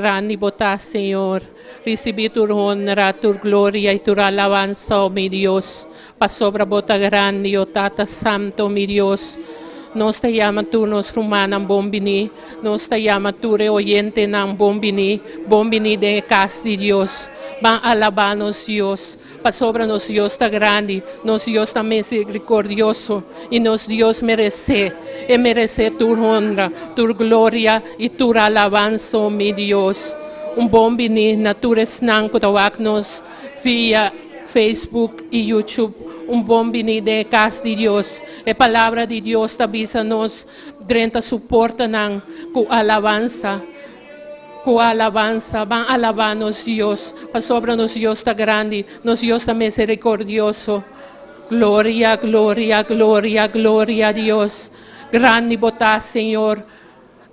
grande bondad, Señor. Recibí tu honra, tu gloria y tu alabanza, oh mi Dios. Pa sobra bota grande, oh Tata Santo, mi Dios. Nos te llama tú, nos rumanan bombini. Nos te llama tú, reoyente nan bombini. Bombini de casa de Dios. Van alabanos Dios. Pa sobra nos Dios está grande. Nos Dios está misericordioso. Y nos Dios merece. Y merece tu honra, tu gloria y tu alabanza, oh mi Dios. Un bombini natures nan kutawaknos via Facebook y YouTube. Un bombini de casa de Dios. A palavra de Deus tabisa-nos, drenta suporta ng alabanza. Com alabanza, van alabar-nos Deus. Pasobra-nos Deus está grande, nos Deus está misericordioso. Glória, glória, glória, glória a Deus. Grande botá, Senhor.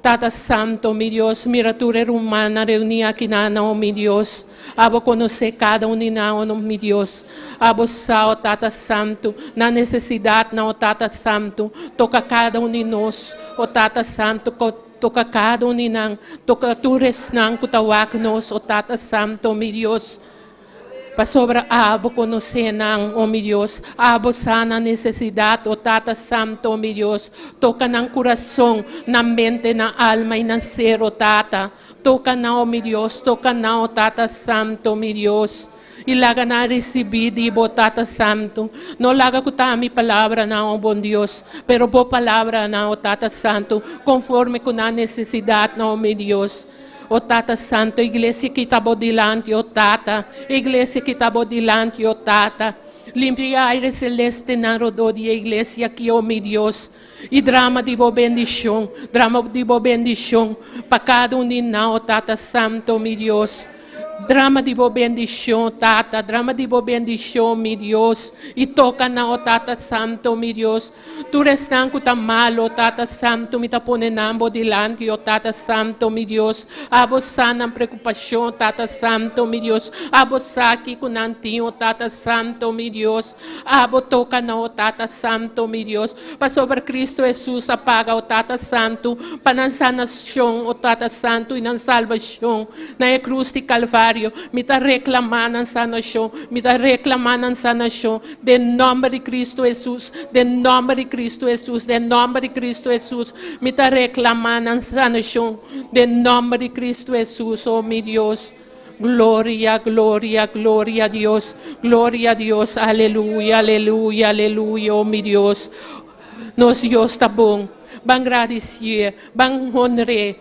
Tata Santo, mi Dios, miratura humana reunida aqui na oh, mi Dios. Abo conhecer cada um de nós, oh, mi Dios. Abo sal, Tata Santo, na necessidade, não, Tata Santo. Toca cada um de nós, oh Tata Santo, toca cada um de nós. Toca tu resnang kutawak nos, oh Tata Santo, mi Dios. Pasobra abo conhecer nang, oh mi Deus, abo sana necessidade, oh Tata Santo, oh mi Deus, toca nang coração, na mente, na alma e na ser, oh Tata, toca na, oh mi Deus, toca na, oh Tata Santo, oh mi Deus. E laga na receber de bo Tata Santo. Não laga com a minha palavra, não, bom Deus. Pero bo palavra, não, Tata Santo. Conforme com a necessidade, não, meu Deus. O Tata Santo, igreja que está dilante, o Tata. Igreja que está dilante, o Tata. Limpia aire celeste na rodô de igreja aqui, oh meu Deus. E drama de boa bendição. Drama de boa bendição. Para cada um de nós, o Tata Santo, meu Deus. Drama de boa bendição, Tata. Drama de boa bendição, meu Deus. E toca na, o Tata Santo, meu Deus. Tu restan com tá malo, Tata Santo. Me tá ponendo dilante, o Tata Santo, meu Deus. Abo sana preocupação, Tata Santo, meu Deus. Abo aqui com nantinho, Tata Santo, meu Deus. Abo toca na, o Tata Santo, meu Deus. Para sobre Cristo Jesus apaga, o Tata Santo. Para na sanação, o Tata Santo. E na salvação. Na cruz de Calvário. Me está reclamando a sanação, me está reclamando a sanação, de nome de Cristo Jesus, de nome de Cristo Jesus, de nome de Cristo Jesus, me está reclamando a sanação, de nome de Cristo Jesus, oh meu Deus. Glória, glória, glória a Deus, glória a Deus, aleluia, aleluia, aleluia, oh meu Deus. Nosso Deus está bom, bem agradecer, bem honrar.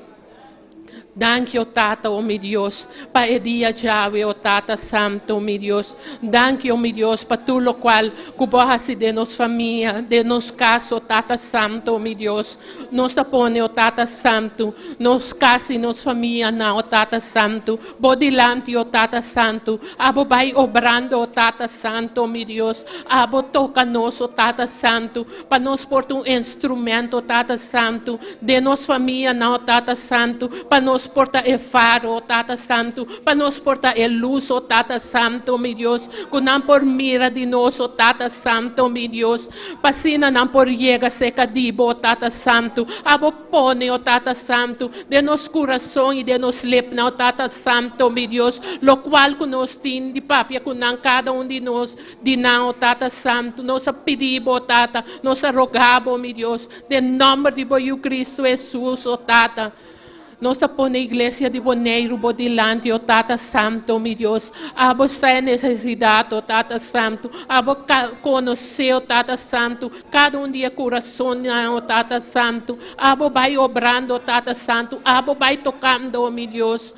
Danke, oh Tata, oh meu Deus, para o dia Yahweh, oh Tata Santo, oh meu Deus. Danke, oh meu Deus, para tudo o qual cuborra-se de nossa família, de nosso caso, oh Tata Santo, oh meu Deus. Nos tapone, oh Tata Santo, nos casa e nossa família, não, oh Tata Santo. Bodilante, oh Tata Santo. Abo vai obrando, oh Tata Santo, oh meu Deus. Abo toca-nos, oh Tata Santo, para nos portar instrumento, oh Tata Santo, de nossa família, não, oh Tata Santo, para nos porta e faro, oh Tata Santo, para nos porta e luz, oh Tata Santo, meu Deus, que não por mira de nós, oh Tata Santo, meu Deus, pasina não por chega seca dibo, oh Tata Santo, abo pone, oh Tata Santo, de nos coração e de nos lepna, oh Tata Santo, meu Deus, lo qual que nos tem de papia, que não cada um de nós, de não, oh Tata Santo, nos pedimos, oh Tata, nos rogamos, meu Deus, de nome de Boio Cristo Jesus, oh Tata. Nós põe a igreja de Boneiro, Bodilante, oh Tata Santo, meu Deus. Abo sai necessidade, oh Tata Santo. Abo conhecer, oh Tata Santo. Cada um dia coração, oh Tata Santo. Abo vai obrando, oh Tata Santo. Abo vai tocando, oh meu Deus.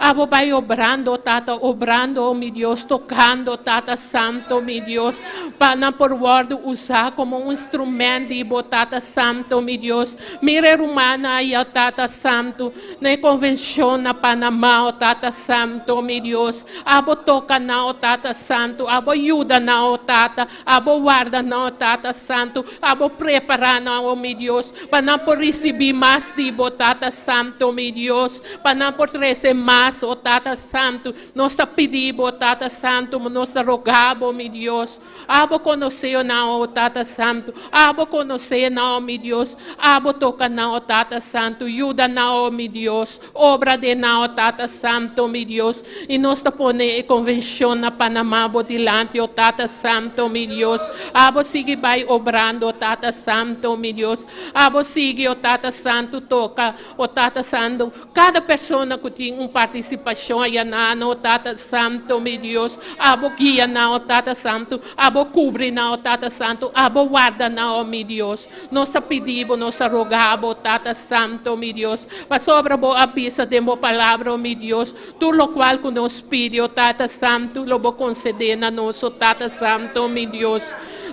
Abo vai obrando, Tata, obrando, oh meu Deus, tocando, Tata Santo, meu Deus, para não por word usar como um instrumento, Tata Santo, meu Deus. Mire humana aí, Tata Santo, na convenção na Panamá, oh Tata Santo, meu Deus. Abo toca na, oh Tata Santo, abo ajuda na, oh Tata, abo guarda na, oh Tata Santo, abo prepara na, oh meu Deus, para não por receber mais de, Tata Santo, meu Deus, para não por receber mais más, oh Tata Santo. Nós te pedimos, oh Tata Santo, nós te rogamos, meu Deus. Abo conhecer não, oh Tata Santo. Abo conhecer não, meu Deus. Abo toca não, oh Tata Santo. Ajuda não, oh meu Deus. Obra de não, oh Tata Santo, meu Deus. E nós te pone a convenção na Panamá, bo dilante, oh Tata Santo, meu Deus. Abo sigue vai obrando, oh Tata Santo, meu Deus. Abo sigue, oh Tata Santo, toca, oh Tata Santo. Cada pessoa que tem uma participação aí na, oh Tata Santo, meu Deus. Abo guia na, oh Tata Santo. Abo cubre na, oh Tata Santo. Abo guarda na, oh meu Deus. Nós pedimos, nós rogamos, oh Tata Santo, meu Deus. Para sobre a pista de uma palavra, oh meu Deus. Tudo o qual que nos pede, oh Tata Santo, lo vou conceder na nosso Tata Santo, meu Deus.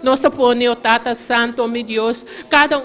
Nós põe, oh Tata Santo, meu Deus. Cada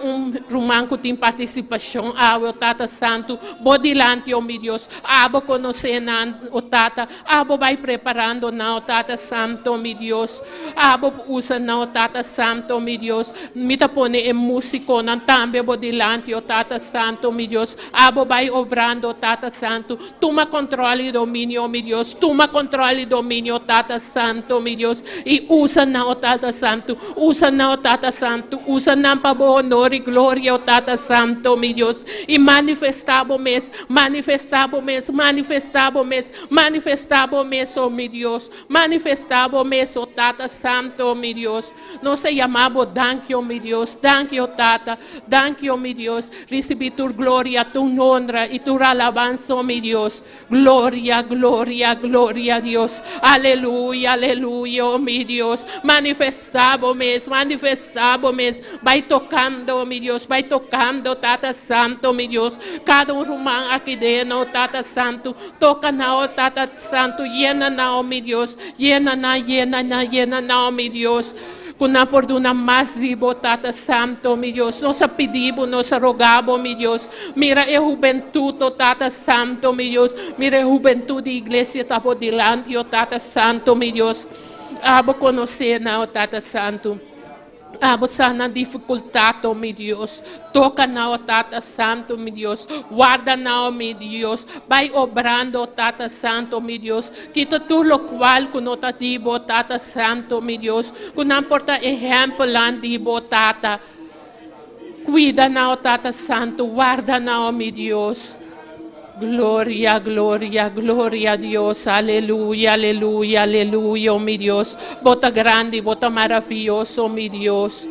romano que tem participação, oh Tata Santo, bo dilante, oh meu Deus. Abo conhecer na, oh Tata. Abo vai preparando na, oh Tata Santo, meu Deus. Abo usa na, oh Tata Santo, meu Deus. Mita põe em músico, na também bo dilante, oh Tata Santo, meu Deus. Abo vai obrando, oh Tata Santo. Toma controle e domínio, meu Deus. Toma controle e domínio, oh Tata Santo, meu Deus. E usa na, oh Tata Santo. Usa na, oh Tata Santo. Usa na para bo honor e glória, oh Tata Santo, meu Deus. E manifestabo mes, manifestabo mes, manifestabo mes, manifestabo mes, oh meu Deus. Manifestabo mes, oh Tata Santo, meu Deus. Nós se chamamos danke, oh meu Deus. Danke, oh Tata. Danke, oh meu Deus. Recebi tu glória, tu honra e tu alabanza, oh meu Deus. Glória, glória, glória a Deus. Aleluia, aleluia, oh meu Deus. Manifestabo mes, manifestabo mes. Vai tocando, oh meu Deus. Vai tocando, Tata Santo, meu Deus. Cada romano aqui dentro, oh Tata Santo. Toca na, oh Tata Santo. Llena na, oh meu Deus. Llena na, oh meu Deus. Kuna por una más vivo, Tata Santo, mi Dios. Nos pedimos, nos rogamos, mi Dios. Mira a juventud, oh Tata Santo, mi Dios. Mira a juventud de iglesia, está por delante, oh Tata Santo, mi Dios. Abo conocer, oh Tata Santo. Abo sana dificuldade, oh meu Deus. Toca na, oh Tata Santo, meu Deus. Guarda na, oh meu Deus. Vai obrando, oh Tata Santo, meu Deus. Quita tudo o qual que não está dibo, oh Tata Santo, meu Deus. Que não importa exemplo lá dibo, oh Tata. Cuida na, oh Tata Santo. Guarda na, oh meu Deus. Gloria, gloria, gloria a Dios, aleluya, aleluya, aleluya, oh mi Dios. Bota grande, bota maravilloso, oh mi Dios.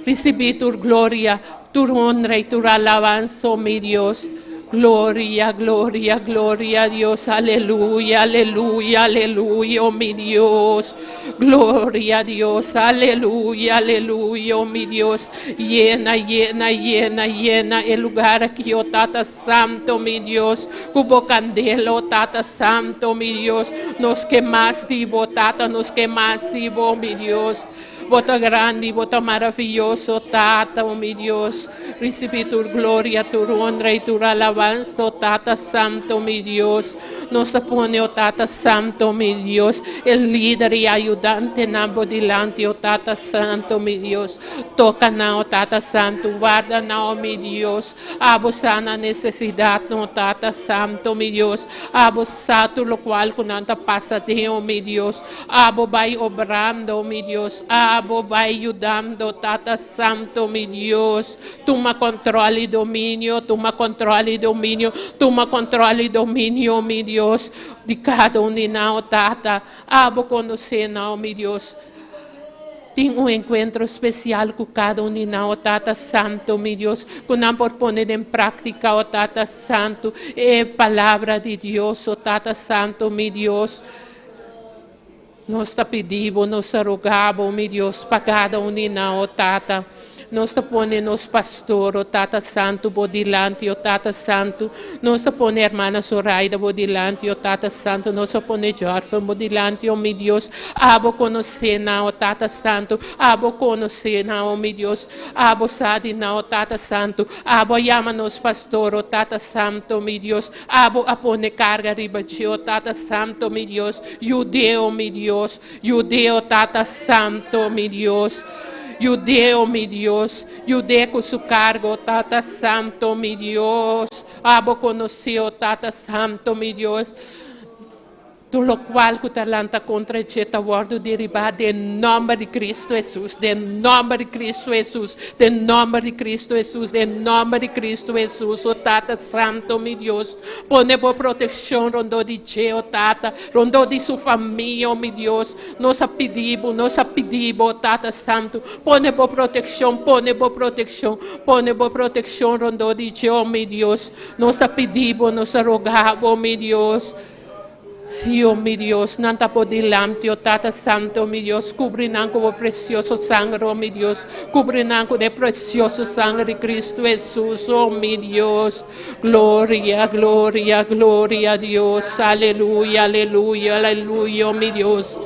Recibí tu gloria, tu honra y tu alabanza, oh mi Dios. Gloria, gloria, gloria a Dios, aleluya, aleluya, aleluya, oh mi Dios. Gloria a Dios, aleluya, aleluya, oh mi Dios. Llena, llena, llena, llena el lugar aquí, oh Tata Santo, mi Dios. Cubo candela, oh Tata Santo, mi Dios. Nos quemas, divo, Tata, nos quemas, divo, mi Dios. Bota grande, bota maravilloso, Tata, oh mi Dios. Recibe tu gloria, tu honra y tu alabanza, oh Tata Santo, mi Dios. Nos pone, oh Tata Santo, mi Dios, el líder y ayudante en ambos delante, oh Tata Santo, mi Dios. Toca na, oh Tata Santo, guarda na, oh mi Dios. Abo sana necesidad, oh Tata Santo, mi Dios. Abo sato lo cual con anta pasa de, oh mi Dios. Abo vai obrando, oh mi Dios. Abo vai ayudando, Tata Santo, mi Dios. Toma controle e domínio, toma controle e domínio, toma controle e domínio, mi Dios. De cada de nós, Tata. Abo conhecer, não, mi Dios. Tem encontro especial com cada de nós, Tata Santo, mi Dios. Que não por poner em prática, oh Tata Santo, a palavra de Deus, oh Tata Santo, mi Dios. Nós te pedimos, nós rogamos, meu Deus, para cada de nós, oh Tata. Nós te ponemos pastor, oh Tata Santo, por delante, oh Tata Santo. Nós te ponemos hermana Zoraida, por delante, oh Tata Santo. Nós te ponemos Jorfa, por delante, oh meu Deus. Abo conhecer, oh Tata Santo. Abo conhecer, oh meu Deus. Abo sabe, oh Tata Santo. Abo chama-nos pastor, oh Tata Santo, meu Deus. Abo a pone carga riba de, oh Tata Santo, meu Deus. Judeu, meu Deus. Judeu, Tata Santo, meu Deus. Judeu, mi Dios, judeu com su cargo, Tata Santo, mi Dios. Abo conocido, Tata Santo, mi Dios. Do lo qual que talanta contra cheta guardo derivado em nome de Cristo Jesus, em nome de Cristo Jesus, em nome de Cristo Jesus, em nome de Cristo Jesus, o Tata Santo, meu Deus, pone por proteção rondo de che, o Tata, rondo de sua família, meu Deus, nos pedimos, o Tata Santo, pone por proteção, pone por proteção rondo de che, oh meu Deus, nos pedimos, nos rogamos, meu Deus. Sí, oh mi Dios, nanta po delante, oh Tata Santo, mi Dios, cubrinam con el precioso sangre, oh mi Dios, cubrinam con el precioso sangre de Cristo Jesús, oh mi Dios, gloria, gloria, gloria a Dios, aleluya, aleluya, aleluya, oh mi Dios.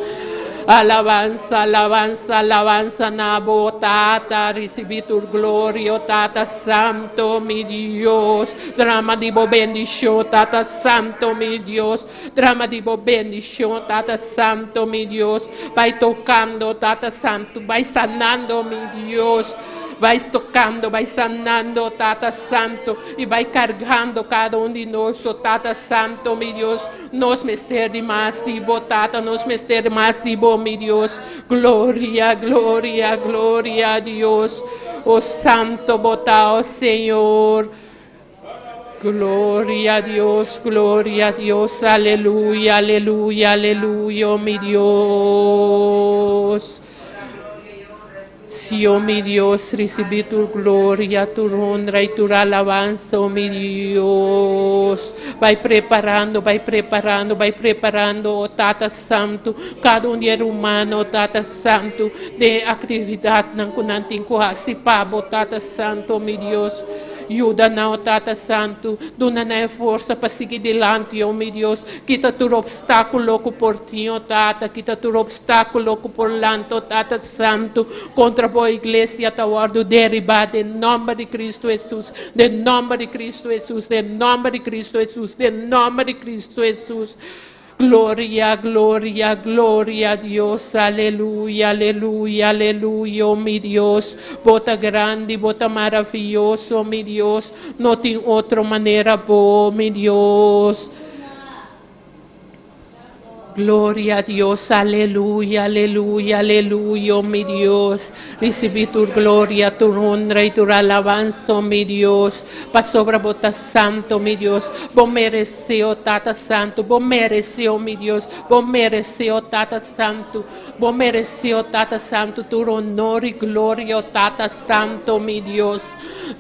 Alabanza, alabanza, alabanza, Nabo, Tata, recibí tu gloria, Tata Santo, mi Dios. Drama de bendición, Tata Santo, mi Dios. Drama de bendición, Tata Santo, mi Dios. Vai tocando, Tata Santo, vai sanando, mi Dios. Vai tocando, vai sanando, Tata Santo, e vai carregando cada de nós, oh Tata Santo, meu Deus, nos mester de mais de bo, Tata, nos mester de mais de bo, meu Deus, glória, glória, glória a Deus, oh Santo, bota, oh Senhor, glória a Deus, aleluia, aleluia, aleluia, oh meu Deus. Sí, oh mi Dios, recibí tu gloria, tu honra y tu alabanza, oh mi Dios. Vai preparando, oh Tata Santo, cada ser humano, oh Tata Santo, de atividade na kunanting kuhasipa, oh Tata Santo, oh mi Dios. Ajuda na, Tata Santo, dona na força para seguir delante, oh meu Deus. Quita tu obstáculo que por ti, oh Tata, quita tu obstáculo que por lanto, Tata Santo, contra a boa igreja, te guardo derribada, em nome de Cristo Jesus, em nome de Cristo Jesus, em nome de Cristo Jesus, em nome de Cristo Jesus. Gloria, gloria, gloria a Dios, aleluya, aleluya, aleluya, oh mi Dios, bota grande, bota maravilloso, oh mi Dios, no tem outra maneira boa, mi Dios. Gloria a Dios, aleluya, aleluya, aleluya, oh mi Dios. Recibí tu gloria, tu honra y tu alabanza, oh mi Dios. Pa sobre bota santo, mi Dios. Vos mereces, oh Tata Santo. Vos mereces, oh mi Dios. Vos mereces, oh Tata Santo. Vos mereces, oh Tata Santo, tu honor y gloria, oh Tata Santo, mi Dios.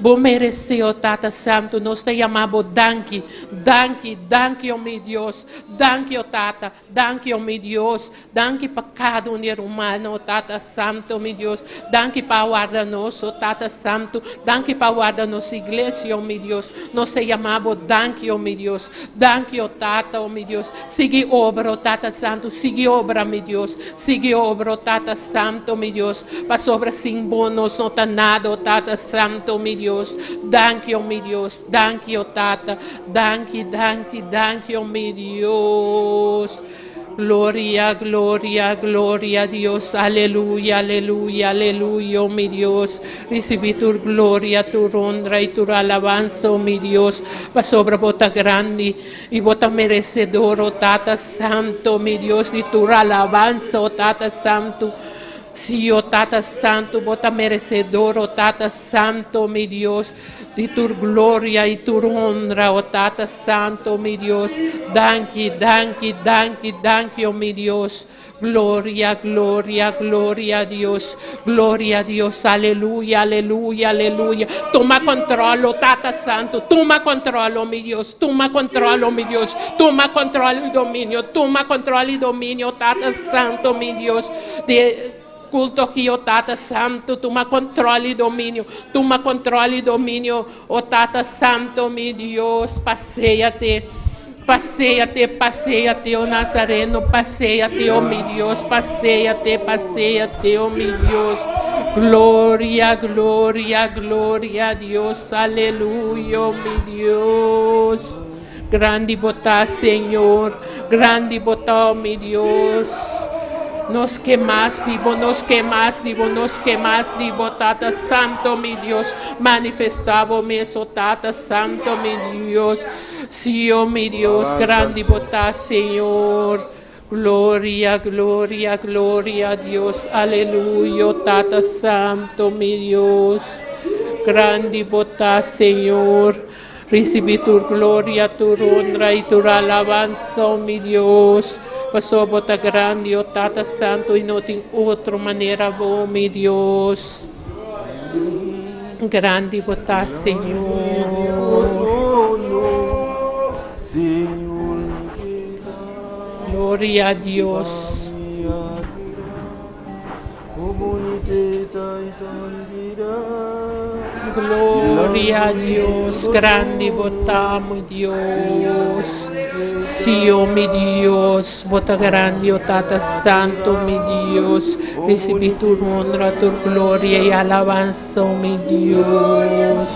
Vos mereces, oh Tata Santo. Nos te llamamos Danke, Danke, Danke, oh mi Dios. Danke, oh Tata. Danke, oh meu Deus, danke para cada ser humano, oh Tata Santo, meu Deus, danke para guardar-nos, oh Tata Santo, danke para guardar nossa igreja, oh meu Deus, nós te chamamos danke, oh meu Deus, danke, oh Tata, oh meu Deus, siga obra, oh Tata Santo, siga obra, meu Deus, siga obra, oh Tata Santo, meu Deus, para sobre sim bonos, não está nada, oh Tata Santo, meu Deus, danke, oh meu Deus, danke, oh Tata, danke, danke, danke, oh meu Deus. Gloria, gloria, gloria a Dios, aleluya, aleluya, aleluya, oh mi Dios. Recibí tu gloria, tu honra y tu alabanza, oh mi Dios. Pa sobre bota grande y bota merecedor, oh Tata Santo, mi Dios, de tu alabanza, oh Tata Santo. Sí, oh Tata Santo, bota merecedor, oh Tata Santo, mi Dios, de tu gloria y tu honra, oh Tata Santo, mi Dios. Danke, danke, danke, danke, oh mi Dios. Gloria, gloria, gloria a Dios. Gloria a Dios. Aleluya, aleluya, aleluya. Toma control, oh Tata Santo. Toma control, oh mi Dios. Toma control, oh mi Dios. Toma control y dominio. Toma control y dominio, Tata Santo, mi Dios. Culto aqui, oh Tata Santo, toma controle e domínio, toma controle e domínio, oh Tata Santo, meu Deus, passeia-te, passeia-te, passeia-te, oh Nazareno, passeia-te, oh meu Deus, passeia-te, passeia-te, oh meu Deus, glória, glória, glória a Deus, aleluia, oh meu Deus, grande botar, Senhor, grande botar, oh meu Deus. Nos quemas, divo, nos quemas, divo, nos quemas, divo, Tata Santo, mi Dios, manifestavo mi eso, Tata Santo, mi Dios, sí, oh mi Dios, grande botá, Señor, gloria, gloria, gloria a Dios, aleluya, Tata Santo, mi Dios, grande botá, Señor, recibí tu gloria, tu honra y tu alabanza, oh mi Dios. Pasó bota grande, oh Tata Santo, y no tem outra maneira, oh meu Deus. Grande bota, Senhor. Glória a Deus. Glória a Deus, grande botamos Deus. Sim, oh meu Deus, bota grande, oh Tata Santo, meu Deus. Recebi tu honra, tu glória e alabança, oh meu Deus.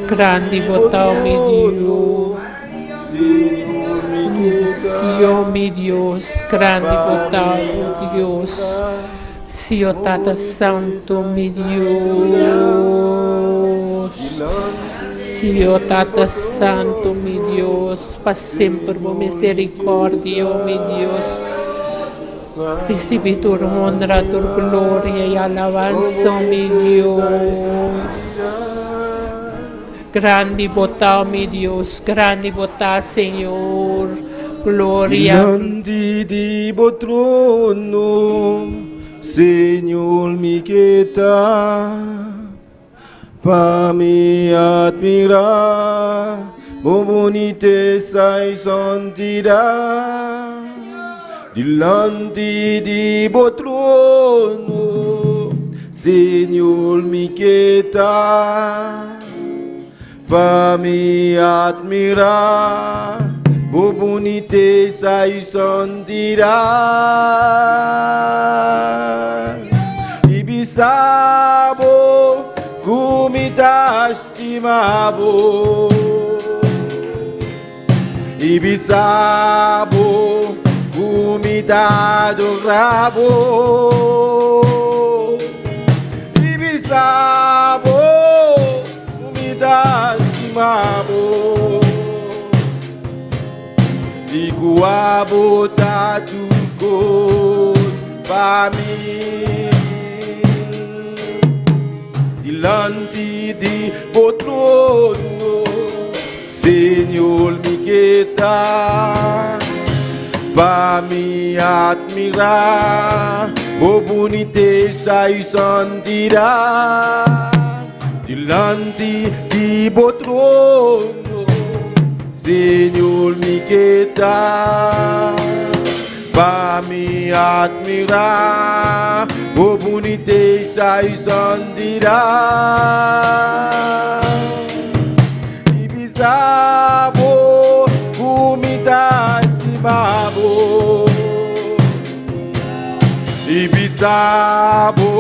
Grande bota, meu Deus. Sim, oh meu Deus, grande bota, oh Deus. Sim, oh Tata Santo, meu Deus. Sim, oh Tata Santo, meu Deus, para sempre, por misericórdia, oh meu Deus. Recebi tu honra, tu glória e alabança, oh meu Deus. Grande botá, meu Deus, grande botá, Senhor. Glória. Grande di trono, Señor mi quieta, pa mi admirar, oh boniteza y santidad, delante di trono, Señor mi quieta, pa mi admirar, oh boniteza y santidad. Ibisabo, kumita estimabo. Ibisabo, kumita adorabo. Ibisabo, kumita estimabo. Digo a botar tu cos para mim, delante de trono, Senhor me quieta, para me admirar, oh boniteza e santidade, delante de trono. Senhor me quieta, para me admirar, oh boniteza e santidade. Ibisabo, comida estimabo. Ibisabo,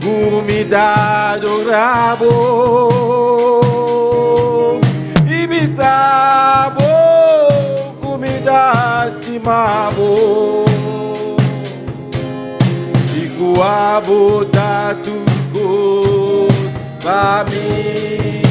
comida adorabo. Ibisabo, comida estimabo. Digo a botar tu cos para mim.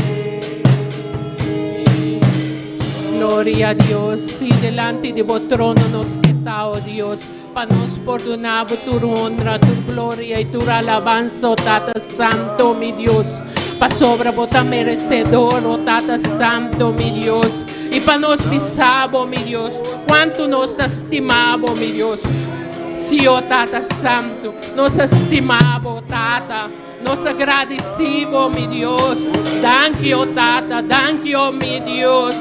Glória a Deus, sim, delante de vosso trono nos quieta, oh Deus, para nos perdonar tu honra, tu glória e tu alabança, oh Tata Santo, meu Deus. Para sobre bota merecedor, oh Tata Santo, meu Deus. E para nós pisamos, meu Deus, quanto nós te estimamos, meu Deus. Sim, oh Tata Santo, nós estimamos, oh Tata. Nós agradecemos, meu Deus. Danke, oh Tata, danke, oh meu Deus.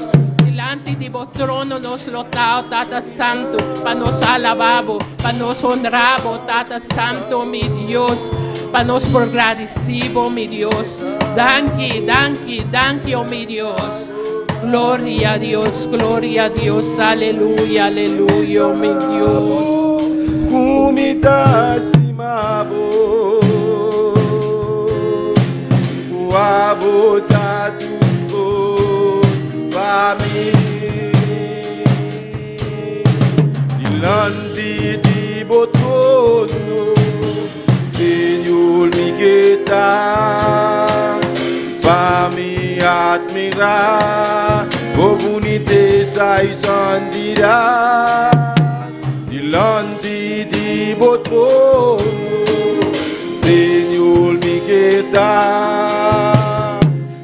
Delante de vosso trono nos lotamos, Tata Santo, para nos alabamos, para nos honramos, Tata Santo, meu Deus. Para nos por agradecidos, meu Deus. Danke, danke, danke, oh meu Deus. Glória a Deus, aleluia, aleluia, oh meu Deus. Comida estimabo, o abotar tu cos para mim, delante de vosso admirar, bonite sai sandira, dilanti di botono, Señor mi queda,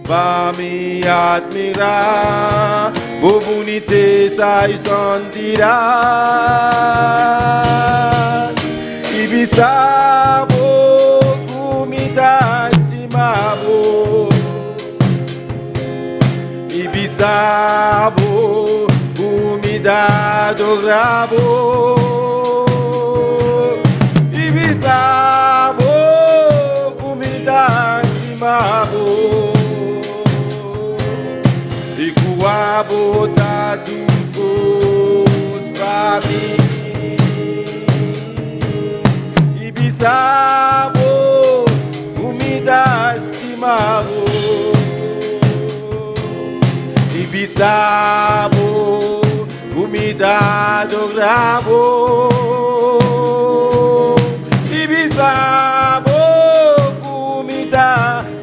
va mi admirar, bonite sai sandira, ibisabo comida estimabo, ibisabo comida adorabo, ibisabo comida estimabo, iguabo taducos para mim. Ibisabo, comida estimado. Ibisabo, comida adorado. Ibisabo, comida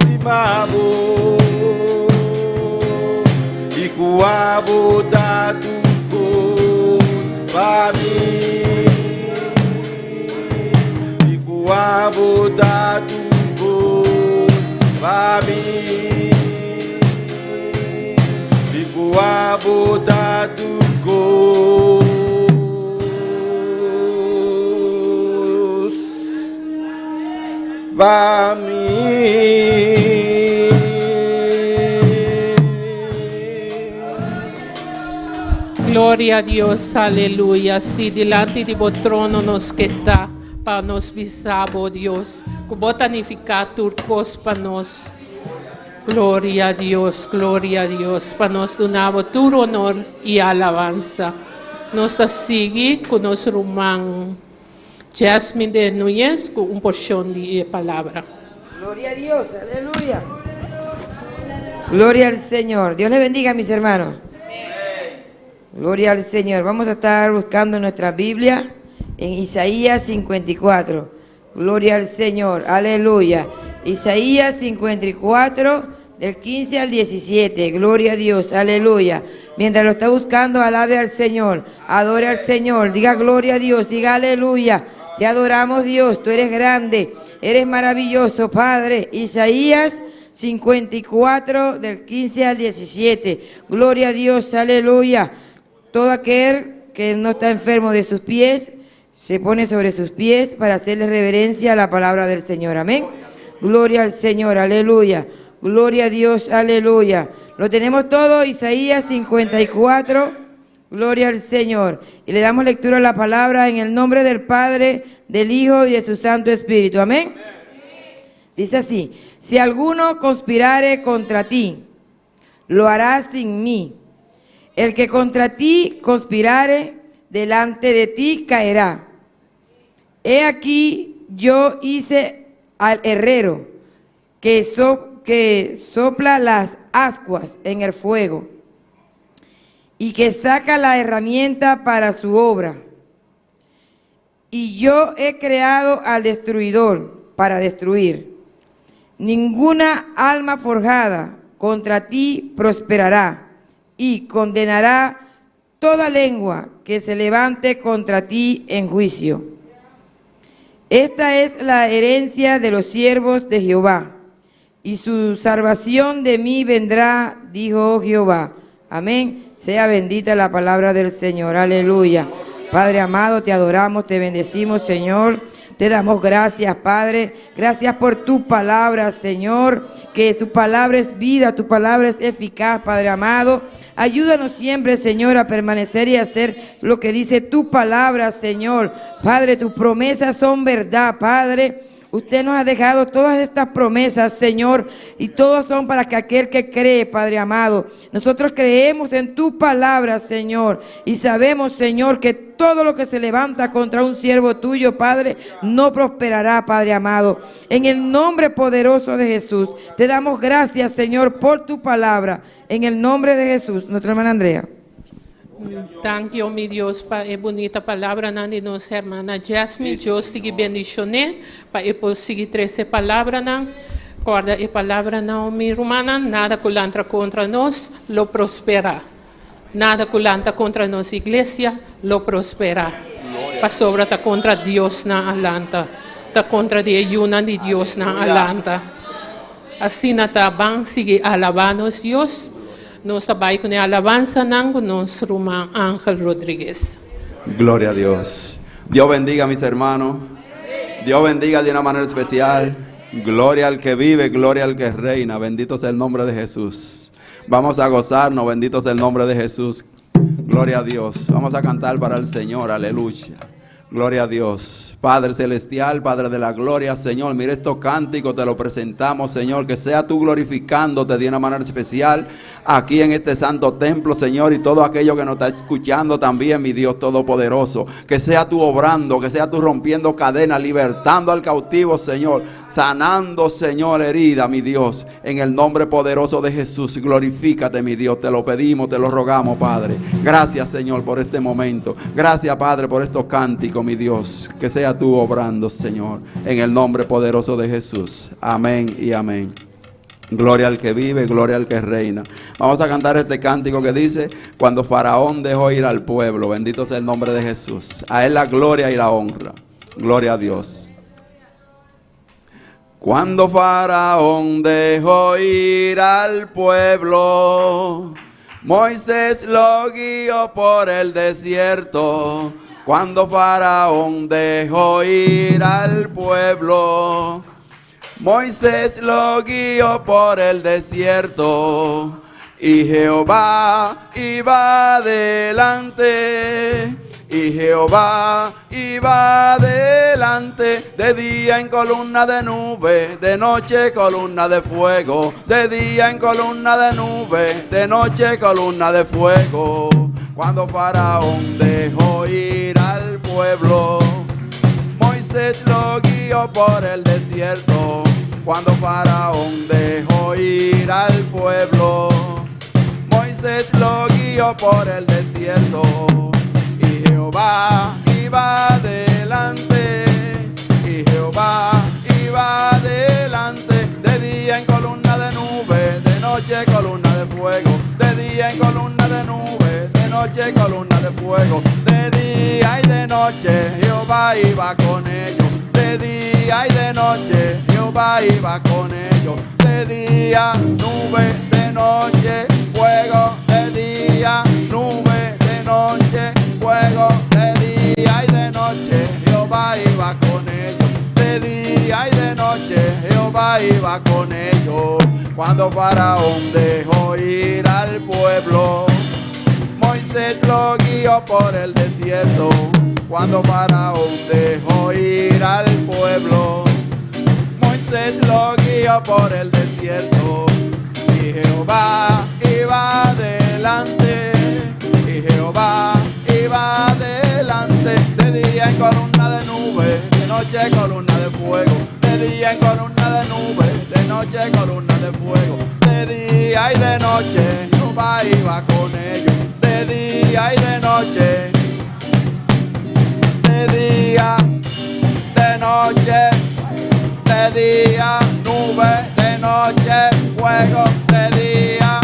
estimado. Iguabo taducos para mim. Iguabo taducos para mim. Iguabo taducos para mim. Gloria a Dios, aleluya. Si delante de vos trono nos queda, para nos bisabo, Dios. Kubotanificar turcos para nos. Gloria a Dios, para nos donavo tu honor y alabanza. Nos da sigue con nos rumán Jasmine de Núñez con un porción de palabra. Gloria a Dios, aleluya. Gloria al Señor. Dios le bendiga, mis hermanos. Gloria al Señor. Vamos a estar buscando nuestra Biblia en Isaías 54. Gloria al Señor. Aleluya. Isaías 54, del 15 al 17. Gloria a Dios. Aleluya. Mientras lo está buscando, alabe al Señor. Adore al Señor. Diga gloria a Dios. Diga aleluya. Te adoramos, Dios. Tú eres grande. Eres maravilloso, Padre. Isaías 54, del 15 al 17. Gloria a Dios. Aleluya. Todo aquel que no está enfermo de sus pies, se pone sobre sus pies para hacerle reverencia a la palabra del Señor. Amén. Gloria al Señor. Aleluya. Gloria a Dios. Aleluya. Lo tenemos todo. Isaías 54. Gloria al Señor. Y le damos lectura a la palabra en el nombre del Padre, del Hijo y de su Santo Espíritu. Amén. Dice así: si alguno conspirare contra ti, lo hará sin mí. El que contra ti conspirare, delante de ti caerá. He aquí yo hice al herrero que sopla las ascuas en el fuego y que saca la herramienta para su obra. Y yo he creado al destruidor para destruir. Ninguna alma forjada contra ti prosperará, y condenará toda lengua que se levante contra ti en juicio. Esta es la herencia de los siervos de Jehová, y su salvación de mí vendrá, dijo Jehová. Amén. Sea bendita la palabra del Señor. Aleluya. Padre amado, te adoramos, te bendecimos, Señor. Te damos gracias, Padre. Gracias por tu palabra, Señor. Que tu palabra es vida, tu palabra es eficaz, Padre amado. Ayúdanos siempre, Señor, a permanecer y hacer lo que dice tu palabra, Señor. Padre, tus promesas son verdad, Padre. Usted nos ha dejado todas estas promesas, Señor, y todas son para que aquel que cree, Padre amado. Nosotros creemos en tu palabra, Señor, y sabemos, Señor, que todo lo que se levanta contra un siervo tuyo, Padre, no prosperará, Padre amado. En el nombre poderoso de Jesús, te damos gracias, Señor, por tu palabra. En el nombre de Jesús, nuestra hermana Andrea. Thank you, mi Dios, para a bonita palavra na de nossa irmã Jasmine. Deus siga bendicionando, para eu seguir 13 palavras. Guarda y palabra no, mi hermana, nada culanta contra nos, lo prospera. Nada culanta contra nos, iglesia, lo prospera. Pasobra ta contra Dios na alanta. Ta contra de ayuna de Dios na alanta. Así nata bang sigue alabanos Dios. Nos tabay con alabanza nango nos ruma Ángel Rodríguez. Gloria a Dios. Dios bendiga a mis hermanos. Dios bendiga de una manera especial. Gloria al que vive, gloria al que reina. Bendito sea el nombre de Jesús. Vamos a gozarnos, bendito sea el nombre de Jesús. Gloria a Dios. Vamos a cantar para el Señor, aleluya. Gloria a Dios. Padre celestial, Padre de la gloria, Señor, mire estos cánticos, te los presentamos, Señor, que sea tú glorificándote de una manera especial aquí en este santo templo, Señor, y todo aquello que nos está escuchando también, mi Dios todopoderoso, que sea tú obrando, que sea tú rompiendo cadenas, libertando al cautivo, Señor, sanando, Señor, herida, mi Dios, en el nombre poderoso de Jesús. Glorifícate, mi Dios, te lo pedimos, te lo rogamos, Padre. Gracias, Señor, por este momento. Gracias, Padre, por estos cánticos, mi Dios, que sea tú obrando, Señor, en el nombre poderoso de Jesús. Amén y amén. Gloria al que vive, gloria al que reina. Vamos a cantar este cántico que dice: cuando Faraón dejó ir al pueblo. Bendito sea el nombre de Jesús. A él la gloria y la honra. Gloria a Dios. Cuando Faraón dejó ir al pueblo, Moisés lo guió por el desierto. Cuando Faraón dejó ir al pueblo, Moisés lo guió por el desierto. Y Jehová iba adelante, y Jehová iba adelante, de día en columna de nube, de noche columna de fuego, de día en columna de nube, de noche columna de fuego. Cuando Faraón dejó ir al pueblo, Moisés lo guió por el desierto. Cuando Faraón dejó ir al pueblo, Moisés lo guió por el desierto. Y Jehová iba adelante, y Jehová iba adelante, de día en columna de nube, de noche columna de fuego, de día en columna de nube, de noche columna de fuego, de día y de noche Jehová iba con ellos, de día y de noche Jehová iba con ellos, de día nube, de noche fuego, de día nube, de noche fuego, de día y de noche Jehová iba con ellos, de día y de noche Jehová iba con ellos. Cuando Faraón dejó ir al pueblo, Moisés lo guió por el desierto. Cuando Faraón dejó ir al pueblo, Moisés lo guió por el desierto. Y Jehová iba adelante, y Jehová iba adelante, de día en columna de nube, de noche columna de fuego, de día en columna de nube, de noche columna de fuego, de día y de noche Jehová iba con ellos, de día y de noche, de día, de noche, de día nube, de noche fuego, de día,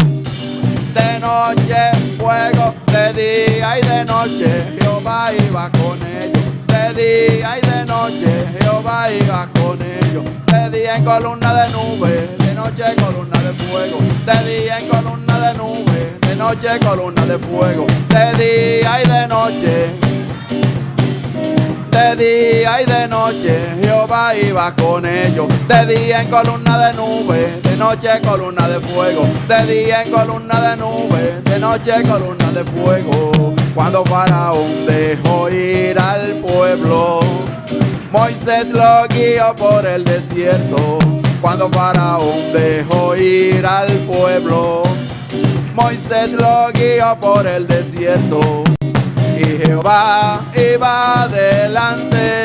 de noche fuego, de día y de noche Jehová iba con ellos, de día y de noche Jehová iba con ellos, de día en columna de nube, de noche columna de fuego, de día en columna de nube, de noche columna de fuego, de día y de noche, de día y de noche Jehová iba con ellos, de día en columna de nube, de noche columna de fuego, de día en columna de nube, de noche columna de fuego. Cuando Faraón dejó ir al pueblo, Moisés lo guió por el desierto. Cuando Faraón dejó ir al pueblo, Moisés lo guió por el desierto. Y Jehová iba adelante,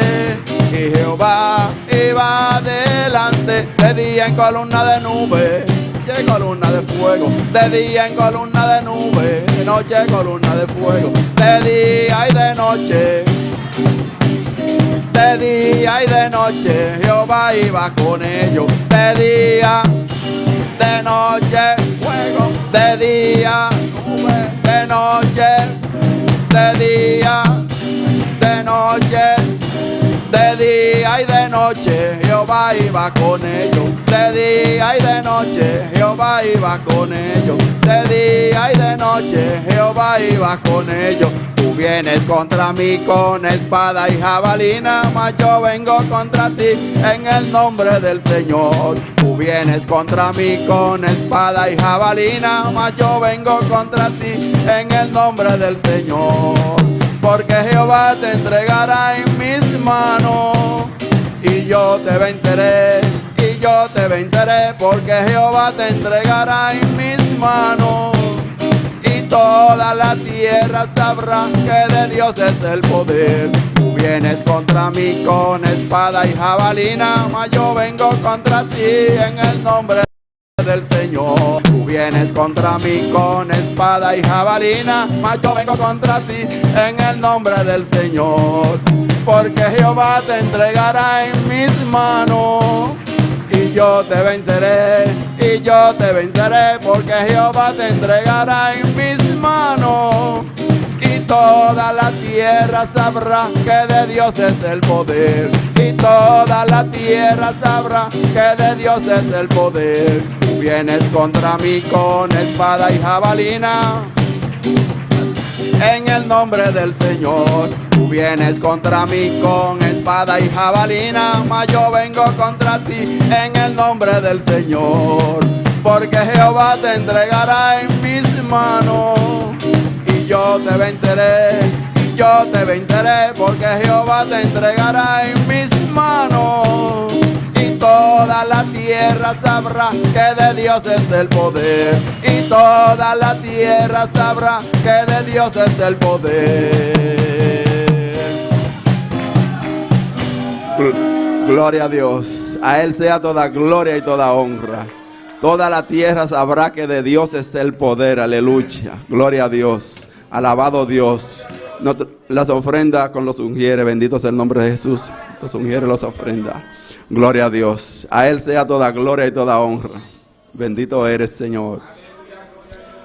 y Jehová iba adelante, de día en columna de nube, de columna de fuego, de día en columna de nube, de noche columna de fuego, de día y de noche, de día y de noche Jehová iba con ellos, de día, de noche, fuego, de día, nube, de noche, de día, de noche, de día y de noche, Jehová iba con ellos. De día y de noche, Jehová iba con ellos. De día y de noche, Jehová iba con ellos. Tú vienes contra mí con espada y jabalina, mas yo vengo contra ti en el nombre del Señor. Tú vienes contra mí con espada y jabalina, mas yo vengo contra ti en el nombre del Señor. Porque Jehová te entregará en mis manos y yo te venceré, y yo te venceré, porque Jehová te entregará en mis manos. Y toda la tierra sabrá que de Dios es el poder. Tú vienes contra mí con espada y jabalina, mas yo vengo contra ti en el nombre del Señor. Tú vienes contra mí con espada y jabalina, mas yo vengo contra ti en el nombre del Señor. Porque Jehová te entregará en mis manos y yo te venceré, y yo te venceré, porque Jehová te entregará en mis manos. Y toda la tierra sabrá que de Dios es el poder. Y toda la tierra sabrá que de Dios es el poder. Tú vienes contra mí con espada y jabalina en el nombre del Señor. Tú vienes contra mí con espada y jabalina, mas yo vengo contra ti en el nombre del Señor. Porque Jehová te entregará en mis manos y yo te venceré, y yo te venceré, porque Jehová te entregará en mis manos. Y toda la tierra sabrá que de Dios es el poder. Y toda la tierra sabrá que de Dios es el poder. Gloria a Dios. A Él sea toda gloria y toda honra. Toda la tierra sabrá que de Dios es el poder. Aleluya. Gloria a Dios. Alabado Dios. Las ofrendas con los ungieres. Bendito sea el nombre de Jesús. Los ungieres los ofrenda. Gloria a Dios. A Él sea toda gloria y toda honra. Bendito eres, Señor.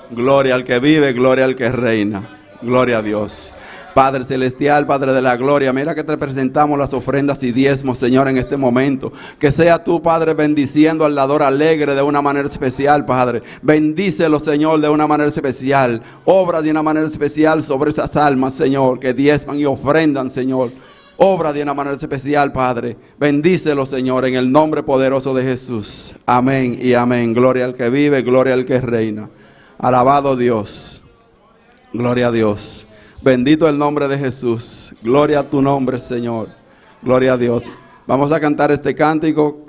Gloria al que vive, gloria al que reina. Gloria a Dios. Padre celestial, Padre de la gloria, mira que te presentamos las ofrendas y diezmos, Señor, en este momento. Que sea tú, Padre, bendiciendo al dador alegre de una manera especial, Padre. Bendícelo, Señor, de una manera especial. Obra de una manera especial sobre esas almas, Señor, que diezman y ofrendan, Señor. Obra de una manera especial, Padre. Bendícelo, Señor, en el nombre poderoso de Jesús. Amén y amén. Gloria al que vive, gloria al que reina. Alabado Dios. Gloria a Dios. Bendito el nombre de Jesús. Gloria a tu nombre, Señor. Gloria a Dios. Vamos a cantar este cántico.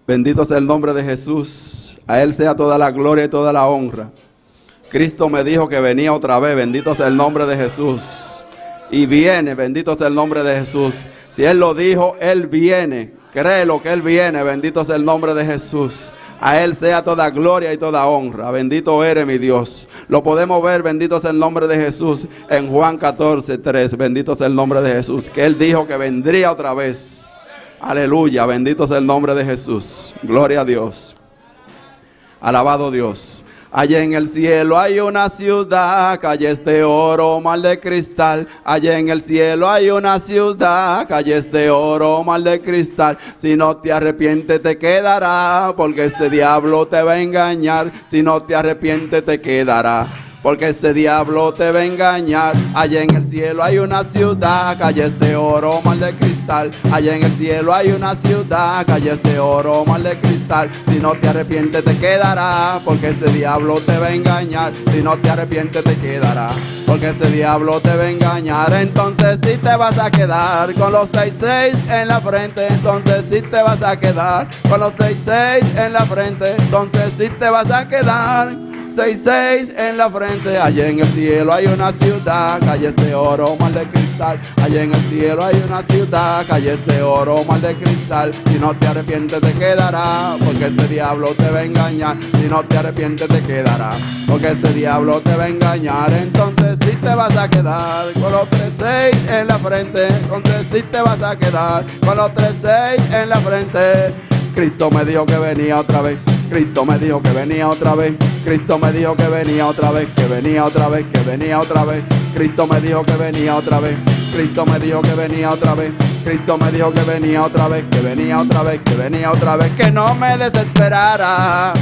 Bendito sea el nombre de Jesús. A Él sea toda la gloria y toda la honra. Cristo me dijo que venía otra vez. Bendito sea el nombre de Jesús. Y viene. Bendito sea el nombre de Jesús. Si Él lo dijo, Él viene. Créelo que Él viene. Bendito sea el nombre de Jesús. A Él sea toda gloria y toda honra. Bendito eres, mi Dios. Lo podemos ver, bendito sea el nombre de Jesús, en Juan 14:3. Bendito sea el nombre de Jesús, que Él dijo que vendría otra vez. Aleluya, bendito sea el nombre de Jesús. Gloria a Dios. Alabado Dios. Allá en el cielo hay una ciudad, calles de oro, mal de cristal. Allá en el cielo hay una ciudad, calles de oro, mal de cristal. Si no te arrepientes te quedará, porque ese diablo te va a engañar. Si no te arrepientes te quedará, porque ese diablo te va a engañar. Allá en el cielo hay una ciudad, calles de oro, mal de cristal. Allá en el cielo hay una ciudad, calles de oro, mal de cristal. Si no te arrepientes te quedará, porque ese diablo te va a engañar. Si no te arrepientes te quedará, porque ese diablo te va a engañar. Entonces si te vas a quedar con los 66 en la frente. Entonces si te vas a quedar con los 66 en la frente. Entonces si te vas a quedar 66 en la frente. Allá en el cielo hay una ciudad, calles de oro, mal de cristal. Allá en el cielo hay una ciudad, calles de oro, mal de cristal. Si no te arrepientes te quedará, porque ese diablo te va a engañar. Si no te arrepientes te quedará, porque ese diablo te va a engañar. Entonces si te vas a quedar con los 36 en la frente. Entonces si te vas a quedar con los 36 en la frente. Cristo me dijo que venía otra vez. Cristo me dijo que venía otra vez. Cristo me dijo que venía otra vez. Que venía otra vez. Que venía otra vez. Cristo me dijo que venía otra vez. Cristo me dijo que venía otra vez. Cristo me dijo que venía otra vez. Que venía otra vez. Que venía otra vez. Que no me desesperara.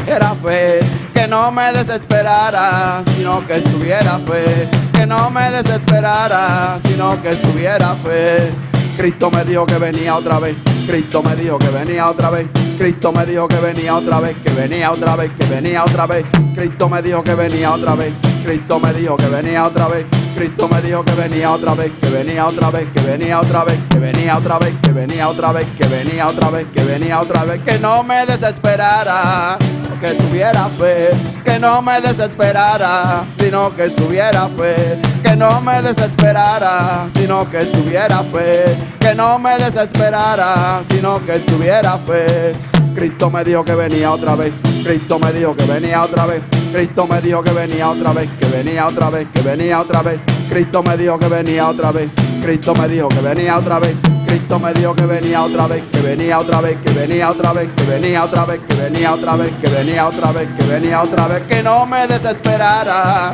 Era fe. Que no me desesperara, sino que tuviera fe. Que no me desesperara, sino que tuviera fe. Cristo me dijo que venía otra vez. Cristo me dijo que venía otra vez. Cristo me dijo que venía otra vez. Que venía otra vez. Que venía otra vez. Cristo me dijo que venía otra vez. Cristo me dijo que venía otra vez. Cristo me dijo que venía otra vez. Que venía otra vez. Que venía otra vez. Que venía otra vez. Que venía otra vez. Que venía otra vez. Que venía otra vez. Que no me desesperara, que tuviera fe. Que no me desesperara, sino que tuviera fe. Que no me desesperara, sino que tuviera fe. Que no me desesperara, sino que tuviera fe. Cristo me dijo que venía otra vez. Cristo me dijo que venía otra vez. Cristo me dijo que venía otra vez. Que venía otra vez. Que venía otra vez. Cristo me dijo que venía otra vez. Cristo me dijo que venía otra vez. Cristo me dijo que venía otra vez. Que venía otra vez. Que venía otra vez. Que venía otra vez. Que venía otra vez. Que venía otra vez. Que venía otra vez. Que no me desesperara.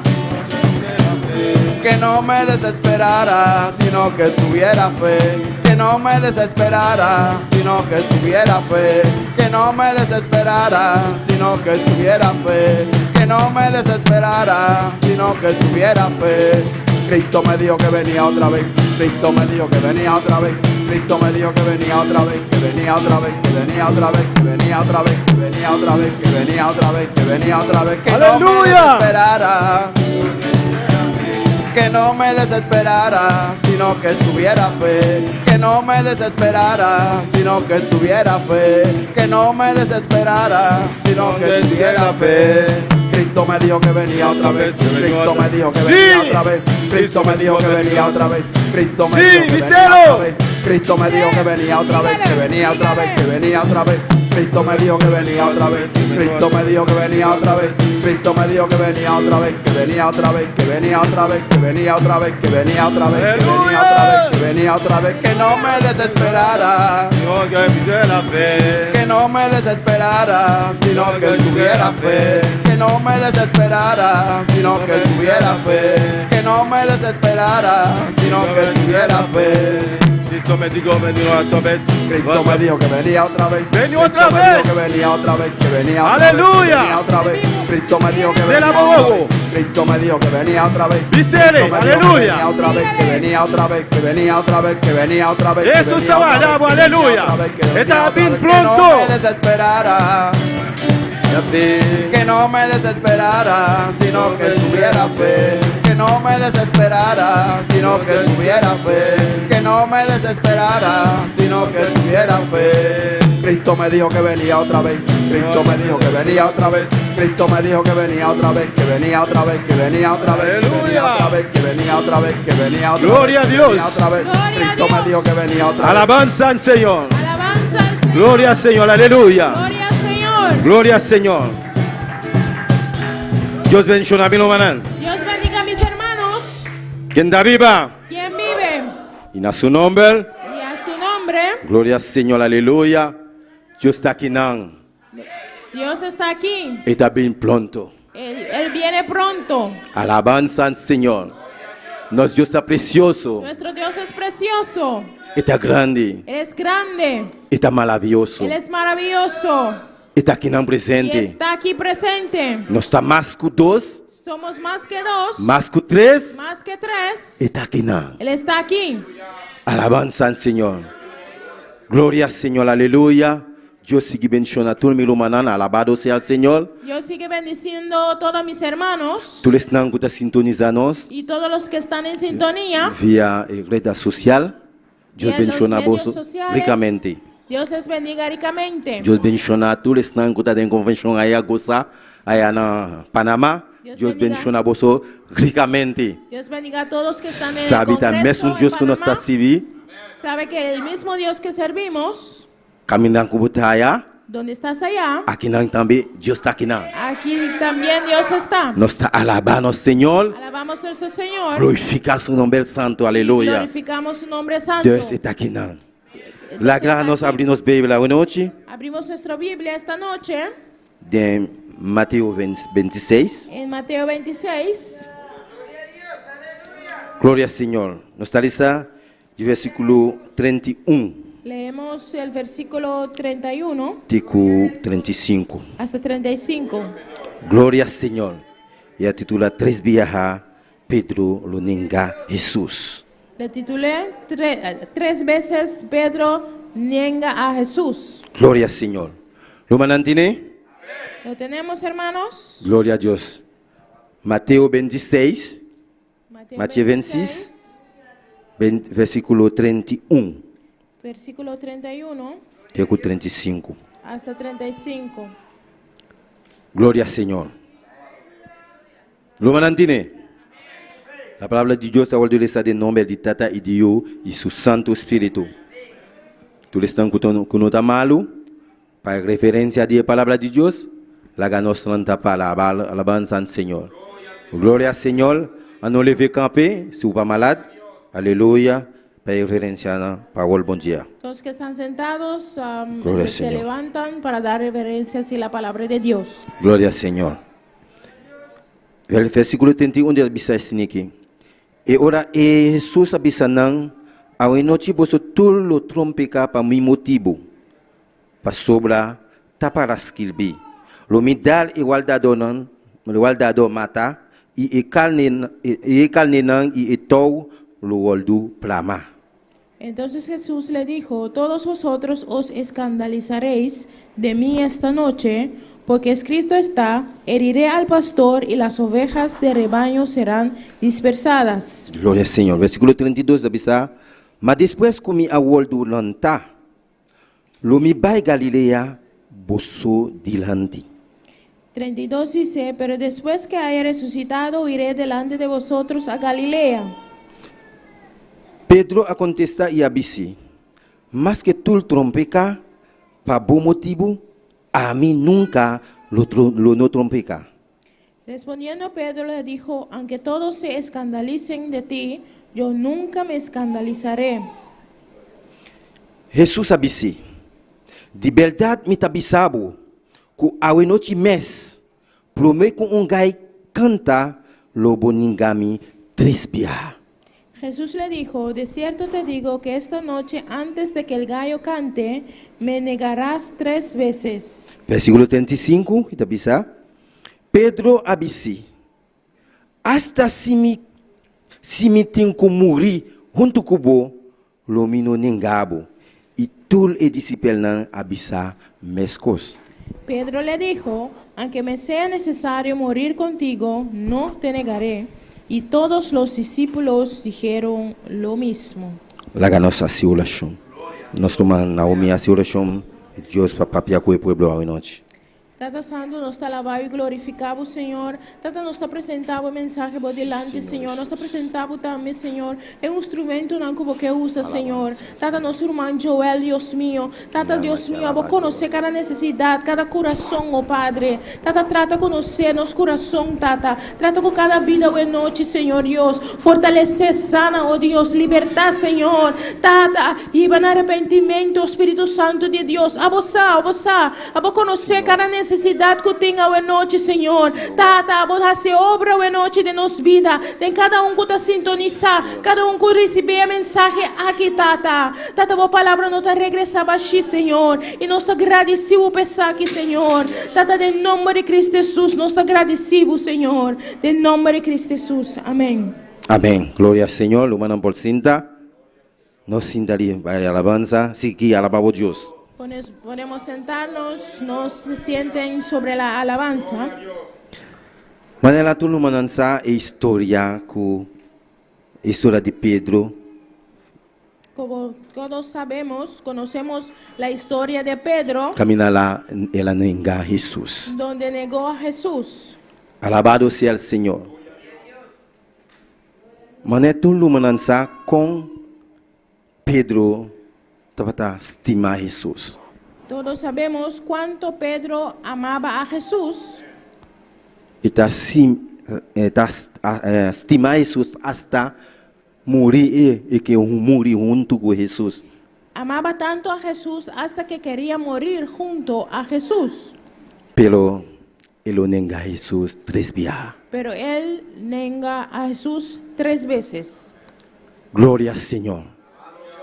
Que no me desesperara, sino que tuviera fe. Que no me desesperara, sino que tuviera fe. Que no me desesperara, sino que tuviera fe. Que no me desesperara, sino que tuviera fe. Cristo me dijo que venía otra vez. Cristo me dijo que venía otra vez. Cristo me dijo que venía otra vez. Que venía otra vez. Que venía otra vez. Que venía otra vez. Que venía otra vez. Que venía otra vez. Que venía otra vez. Que no me desesperara. Que no me desesperara, sino que tuviera fe. Que no me desesperara, sino que tuviera fe. Que no me desesperara, sino que tuviera fe. Cristo me dijo que venía otra vez. Cristo me dijo que venía otra vez. Cristo me dijo que venía otra vez. Cristo me dijo que venía otra vez. Cristo me dijo que venía otra vez. Que venía otra vez. Que venía otra vez. Cristo me dijo que venía otra vez. Cristo me dijo que venía otra vez. Cristo me dijo que venía otra vez. Que venía otra vez. Que venía otra vez. Que venía otra vez. Que venía otra vez. Que venía otra vez. Que venía otra vez. Que no me desesperara. Que no me desesperara, sino que tuviera fe. Que no me desesperara, sino que tuviera fe. Que no me desesperara, sino que tuviera fe. Cristo me dijo venía otra vez. Cristo me dijo que venía otra vez. Venía otra Cristo me dijo vez. que venía otra vez. Que venía otra Aleluya. vez. Que venía otra vez. Cristo me dijo que Se venía la otra bobo. vez. Cristo me dijo que venía otra vez. Visere, Cristo me dijo que aleluya. venía otra vez. Que venía otra vez. Que venía otra vez. Que venía otra vez. que Jesús venía se va, otra vez, alabo, que venía aleluya. otra vez, que venía Está otra bien vez, pronto. Que no me desesperara. Que no me desesperara, sino que tuviera fe. Que no me desesperara, sino que tuviera fe. Que no me desesperara, sino que tuviera fe. Cristo me dijo que venía otra vez. Cristo me dijo que venía otra vez. Cristo me dijo que venía otra vez. Que venía otra vez. Que venía otra vez. Que venía otra vez. Que venía otra vez. Que venía otra vez. Gloria a Dios. Que venía otra vez. Gloria a Cristo Dios. me dijo que venía otra vez. Alabanza al Señor. Alabanza al Señor. Gloria al Señor, aleluya. Gloria al Señor. Gloria al Señor. Dios bendiga a mi hermano. Dios bendiga a mis hermanos. Quien da viva. ¿Quién vive? Y a su nombre. Y a su nombre. Gloria al Señor, aleluya. Dios está aquí. Dios está aquí. Está bien pronto. Él viene pronto. Alabanza al Señor. Nuestro Dios está precioso. Nuestro Dios es precioso. Está grande. Él es grande. Está maravilloso. Él es maravilloso. Está aquí en Y presente. está aquí presente. No está más que dos. Somos más que dos. Más que tres. Más que tres. Está aquí. Él está aquí. Alabanza al Señor. Gloria al Señor, aleluya. Dios sigue bendiciendo a todo el mundo, alabado sea el Señor. Yo sigo bendiciendo a todos mis hermanos Tous les que están sintonizándonos y todos los que están en sintonía. vía redes sociales. Dios Y en los bendiga a medios vos sociales. ricamente. Dios les bendiga ricamente. Dios bendiga a tous les que están en convención allá a Goza, allá en Panamá. Dios Dios bendiga. bendiga a vos ricamente. Dios bendiga a todos que están en el Sabe también Congreso un Dios que en nos está Panamá. sirviendo. Sabe que el mismo Dios que servimos, Caminando con allá. donde estás allá, Aquí también Dios está aquí. aquí también Dios está. Nos está alabando, Señor. Alabamos a nuestro Señor. Glorifica su nombre santo, Y aleluya. glorificamos su nombre santo. Dios está aquí. La Dios gracia está nos aquí. abrimos Biblia. Buenas noches. Abrimos nuestra Biblia esta noche de Mateo 26. en Mateo 26. Glória ao Senhor. Nós está lista de versículo 31, Leemos el versículo 31 tico 35. hasta 35. Glória ao Senhor. E a titula Três Biaha, Pedro lo nega Jesus. Le titulé Tres veces Pedro niega a Jesús. Glória ao Senhor. Lo manantine? ¿Lo tenemos, hermanos? Glória a Deus. Mateo 26, Mateo 26, versículo 31, Versículo 31 tico 35. hasta 35. Glória ao Senhor. Lo manantine? La palabra de Dios está ordenada en nombre de Tata y de Dios y su Santo Espíritu. Tú le estás con nota malo, para referencia a la palabra de Dios, la ganos santa para alabanza al Señor. Gloria al Señor, a no le ve camper, si vous pas malade, aleluya, para referencia a la palabra bon día. Todos que están sentados Gloria al se Señor. levantan para dar reverencias y la palabra de Dios. Gloria al Señor. El versículo 31 de la Biblia dice aquí. E ora Jesus abisanang away noche boso tul lo trompeka pa mi motivo pa sobra taparaskilbi lo midal igualdado mata e calne nang e etou lo waldu plama. Entonces Jesús le dijo: todos vosotros os escandalizaréis de mí esta noche, porque escrito está: heriré al pastor y las ovejas de rebaño serán dispersadas. Gloria al Señor. Versículo 32 da Biblia. Mas después comi a waldu lanta lo mi bay Galilea boso dilante. 32 dice: pero después que haya resucitado, iré delante de vosotros a Galilea. Pedro a contesta e a bisi, mas que tu trompeca, pa bom motivo, a mí nunca lo no trompeca. Respondiendo Pedro le dijo: aunque todos se escandalicen de ti, yo nunca me escandalizaré. Jesus a bisi, de verdade me tabisabo, que a noite mes, promei com gai canta, lo boningami tres pia. Jesús le dijo: de cierto te digo que esta noche, antes de que el gallo cante, me negarás 3 veces. Versículo 35, está bisa. Pedro abisi, hasta si me tenho morrer junto cubo, lo mino nengabo, e tul e disciplinan abisa mescos. Pedro le dijo: aunque me sea necesario morir contigo, no te negaré. Y todos los discípulos dijeron lo mismo. La nossa oração. Nós tomamos na minha oração, Deus para papia com o povo a noite. Tata Santo, nos está alabado y glorificado, Señor. Tata nos está presentado el mensaje por delante, Señor. Nos está presentado también, Señor, el instrumento que usa, Señor. Tata, nuestro hermano Joel, Dios mío. Tata, Dios mío, vos conocer cada necesidad, cada corazón, oh Padre. Tata, trata de conocer nuestro corazón, Tata. Trata con cada vida, buena noche, Señor Dios. Fortalece, sana, oh Dios. Libertad, Señor. Tata, y van arrepentimiento, Espíritu Santo de Dios. A vos conocer cada necesidad que tenga hoy noche, Señor. Tata, vos hace obra hoy noche de nos vida. De cada uno que está sintonizado, cada uno que recibe el mensaje aquí, Tata. Tata, vos palabra no te regresa aquí, Señor. Y nos agradecemos por estar aquí, Señor. Tata, en nombre de Cristo Jesús, nos agradecemos, Señor. En nombre de Cristo Jesús. Amén. Amém. Glória ao Senhor. Lo mandam por cinta. Nos cinta ali, vai alabanza. Sí, que alabamos Deus. Podemos sentarnos, nos sienten sobre la alabanza. Manela tu manansa e história de Pedro. Como todos sabemos, conocemos la historia de Pedro, Camina lá, ela nega Jesus. donde negó a Jesús. Alabado seja o Senhor. Mané tu manansa com Pedro para estimar Jesus. Todos sabemos cuánto Pedro amaba a Jesús E estimar Jesus hasta morir e que morrer junto com Jesus. amaba tanto a Jesús hasta que quería morir junto a Jesús. Pero él lo nega a Jesús 3 veces. Pero él nega a Jesús 3 veces. Gloria al Señor.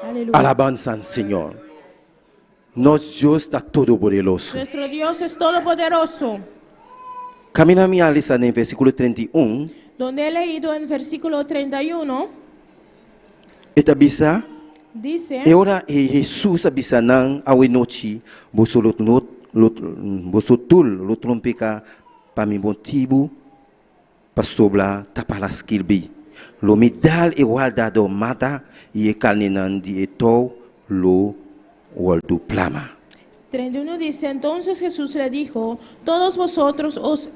Aleluya. Alabanza al Señor. Nuestro Dios está todopoderoso. Nuestro Dios es todopoderoso. Camina mi alisa en el versículo 31. Donde he leído en versículo 31, Esta bisa. dice, E ora Jesús abisa nang awe nochi bosotul lo trompeka pami motivo pasobla tapalas kilbi. Lo midal igual dado mata y kalninan di eto lo waldu plama. 31 dice, entonces Jesús le dijo, todos vosotros os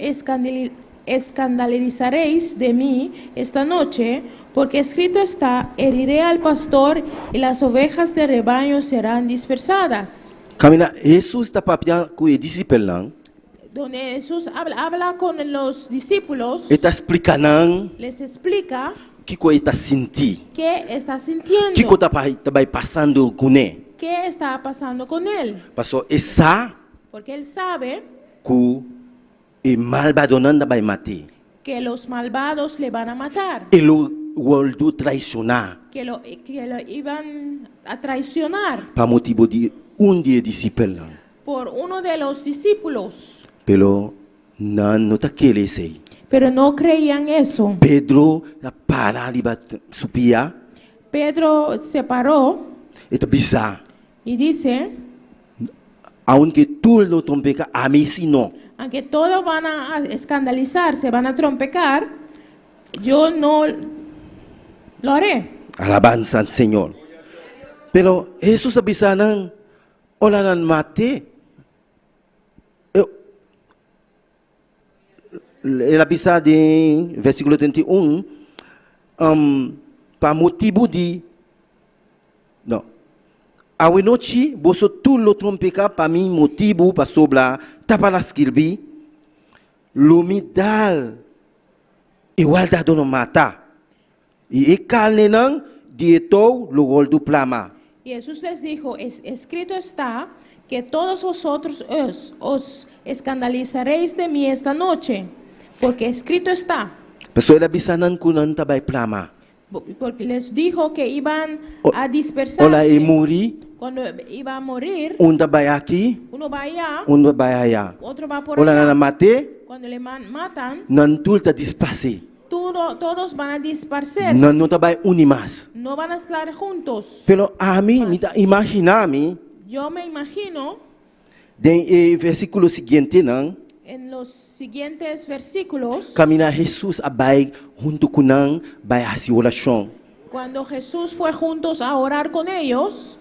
escandalizaréis de mí esta noche, porque escrito está, heriré al pastor y las ovejas de rebaño serán dispersadas. Kamina Jesús tapapia ku e disciple lang Donde Jesús habla con los discípulos, eta explica nang les explica kiko eta sinti. qué está sintiendo, Kiko tabay pasando kune. qué está pasando con él, Paso esa porque él sabe ku e malvado nan tabay mati. que los malvados le van a matar, E lo waldu traicionar. que lo iban a traicionar Pa motivo di un dia disciple lang. por uno de los discípulos, Pero nan no takele sei. pero no creían eso. Pedro la para liba supia Pedro se paró eta bisa. y dice, Aunque tú lo trompeka a mí si no. aunque todos van a escandalizarse, van a trompecar, yo no lo haré. Alabanza al Señor. Pero Jesús abisa nang ola nan mate. El abisa de versículo 31 pa motivo di no. Awe nochi boso tu lo trompeka pa mi motivo pa sobla tapalas kilbi lumidal igual da dono mata. Y ikalne nang dieto lo gol du plama. Y Jesús les dijo, escrito está que todos vosotros os escandalizaréis de mí esta noche, porque escrito está. Paso el abisanan kunan tabay plama. Porque les dijo que iban a Ola dispersarse. e muri, Cuando iba a morir, un tabay aquí, uno va allá, un tabay allá. otro va por Ola allá. na mate, Cuando le matan, nan tulta dispase. todos van a dispersar. Nan no tabay unimas. No van a estar juntos. Pero a mí, mita imaginami, Yo me imagino den versículo siguiente nang, en los siguientes versículos, kamina Jesus abay junto kunang bay hasi oración. cuando Jesús fue juntos a orar con ellos,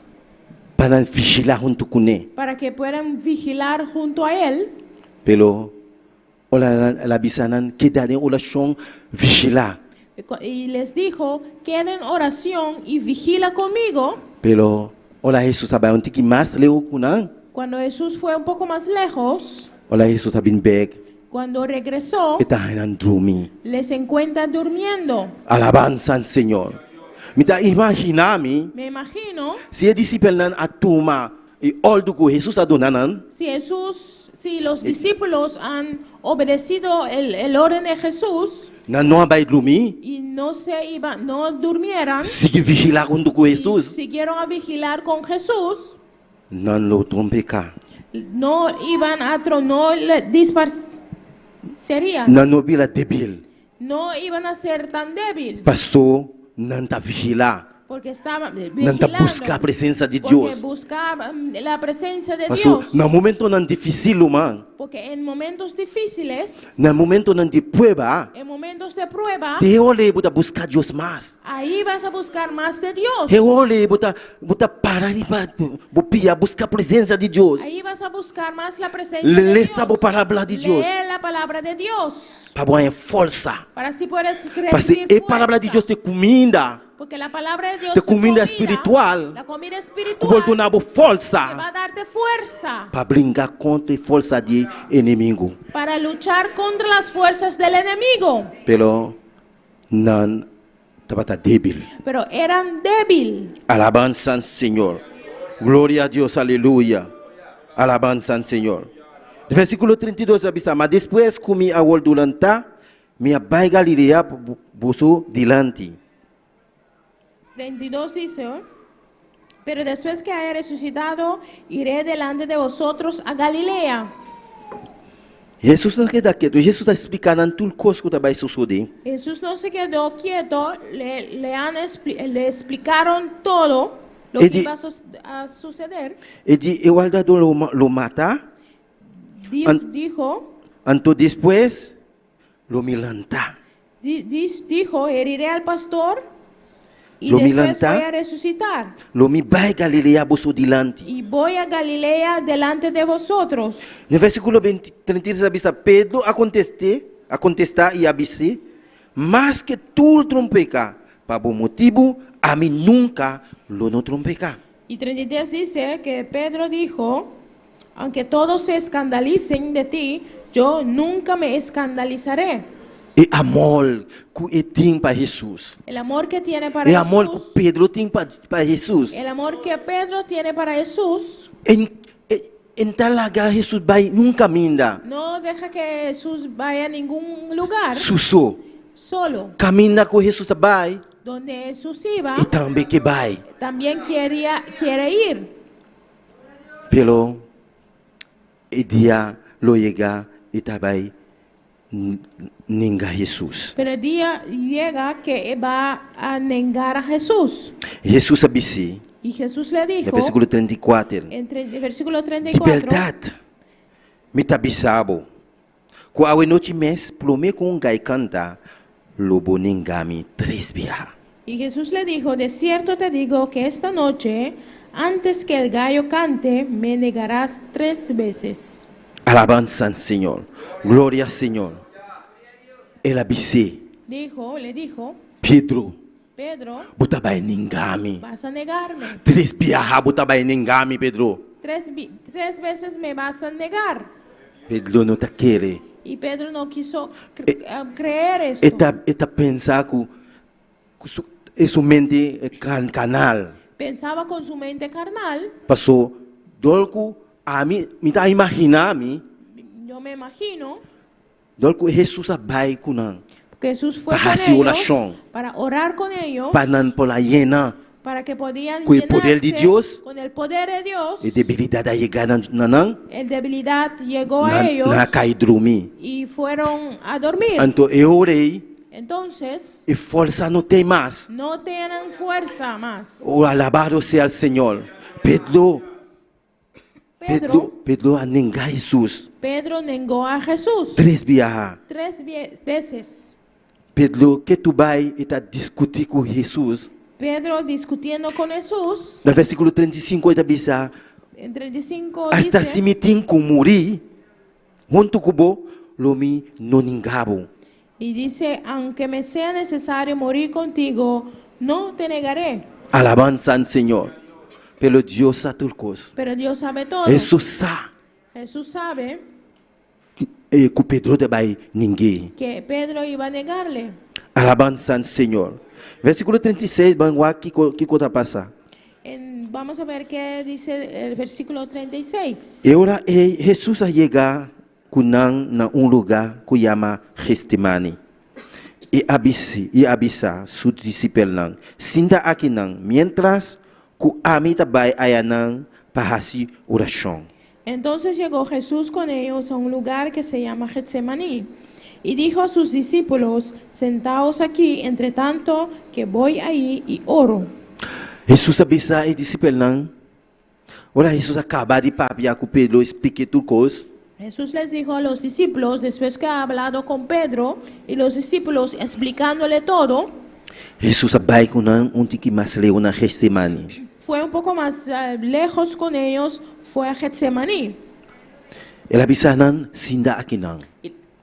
Para vigilar junto kune. para que puedan vigilar junto a él, Pero ola la bisanan queda en oración vigilar. y les dijo, queden en oración y vigila conmigo. Pero ola Jesús abay un tiki mas leo kunang. Cuando Jesús fue un poco más lejos, Ola Jesús abin beg. cuando regresó, Etahanan drumi. les encuentra durmiendo. Alabanza al Señor. Mita imaginami Me imagino si el disciple nan atuma y all du Jesús adonanan si los discípulos han obedecido el orden de Jesús nan no abay drumi y no durmieran, sigue vigilar junto con y Jesús siguieron a vigilar con Jesús, nan lo trompeka no iban a no le dispersarían, nan no bila debil no iban a ser tan débil, paso nan ta vigilar porque estaban nan ta buscar a vigilando, presencia de porque Dios buscaban la presencia de paso Dios, na momento nan difícil man porque en momentos difíciles, na momento nan de prueba en momentos de prueba, te ole buta buscar Dios más ahí vas a buscar más de Dios. te ole buta parar y bopia buscar presencia de Dios Ahí vas a buscar más la presencia de le Dios. sabo palabra de Dios Lee la palabra de Dios. para boa força. Para así puedes Porque recibir a palavra de Deus fuerza. te comida, Porque la palabra de Dios te es comida espiritual, La comida que espiritual vai tornar te va força a darte fuerza para brincar contra a força de inimigo. para luchar contra las fuerzas del enemigo. Pero não estava débil. Pero eran débil. Alabanza al Señor. Gloria a Dios, aleluya. Alabanza al Señor. Versículo 32 avisa, mas después que a durante, mi abai Galilea buso dilante. 32 dice, pero después que haya resucitado, iré delante de vosotros a Galilea. Jesus não queda quieto, Jesus está explicando tudo coisa que vai suceder. Jesús no se quedó quieto, le explicaron todo lo Y que di- iba a suceder. E de eu aldado lo mata, Dijo, anto depois lo milanta. dijo, heriré al pastor y Lo después milanta. voy a resucitar. Lo mi vai Galilea buso dilante. Y voy a Galilea delante de vosotros. No versículo 33 avisa, Pedro a contestar e avise, mas que tu trompeca, para bom motivo, a mim nunca lo no trompeca. Y 33 dice que Pedro dijo, aunque todos se escandalicen de ti, yo nunca me escandalizaré. E amor que tem para Jesus. El amor que tiene para E amor Jesús, que Pedro tem para Jesus. el amor que Pedro tiene para Jesús, En tal lugar Jesus vai nunca minda. no deja que Jesús vaya a ningún lugar Suso. solo. Caminha com Jesus vai Donde Jesús iba, e também que vai. también quiere ir. Pelo e dia lo llega e também ninga Jesus. Pero el día llega que va a negar a Jesús. Jesus abisse. Y Jesús le No dijo, versículo 34. entre el versículo De 34, verdade, me tabisabo. Com a noite mes, plome com gai canta, lobo ningami 3 vezes. y Jesús le dijo, de cierto te digo que esta noche, antes que el gallo cante, me negarás 3 veces. Alabanza al Señor. Gloria al Señor. Él abisse. Le dijo, Pedro, Pedro, butabay ningami. vas a negarme. 3 vezes butabay ningami, Pedro. 3 veces me vas a negar. Pedro não tá querer. Y Pedro no quiso creer eso. Eta pensar que sua mente é canal. Pensaba con su mente carnal. Passou dolco a mim, me tá imaginar mim, Yo me imagino dolco Jesus vai com que Jesús fue Para con hacer ellos oración. para orar con ellos, para não por la llena para que podían con el poder de llenarse Dios. con el poder de Dios. e debilidade a chegar na El debilidad llegó a ellos cai dormir. y fueron a dormir. Então eu orei Entonces, e força não tem mais. no tienen fuerza más. O alabado seja o Senhor. Pedro a negar Jesus Pedro negó a Jesús 3 vezes. 3 veces. Pedro, que tu vai e tá discutir com Jesus. Pedro discutiendo con Jesús, No versículo 35 ele diz: en 35 hasta dice, se me tem que morrer, junto com lo mi não ningabo. y dice, aunque me sea necesario morir contigo, no te negaré. Alabanza al Senhor. Pelo Deus sabe tudo coisa. Pero Dios sabe todo. Jesus sabe Jesús sabe que Pedro te vai ninguém. que Pedro iba a negarle. Alabanza al Senhor. Versículo 36, vamos a que coisa passa. Vamos a ver qué dice el versículo 36. E ora Jesus a chegar na lugar que chama Getsemane. E avisa seus discípulos, sinta aqui mientras que a mim também ayanan para fazer oração. Entonces llegó Jesús con ellos a un lugar que se llama Getsemaní y dijo a sus discípulos, sentaos aquí, entre tanto que voy ahí y oro. Jesus avisa e discípulos, ora Jesus acaba de papiar com Pedro, explique tudo coisa. Jesús les dijo a los discípulos, después que ha hablado con Pedro y los discípulos explicándole todo, Jesus vai com que mais leu na Getsemane. fue un poco más lejos con ellos, fue a Getsemaní. Ele avisa sinta aqui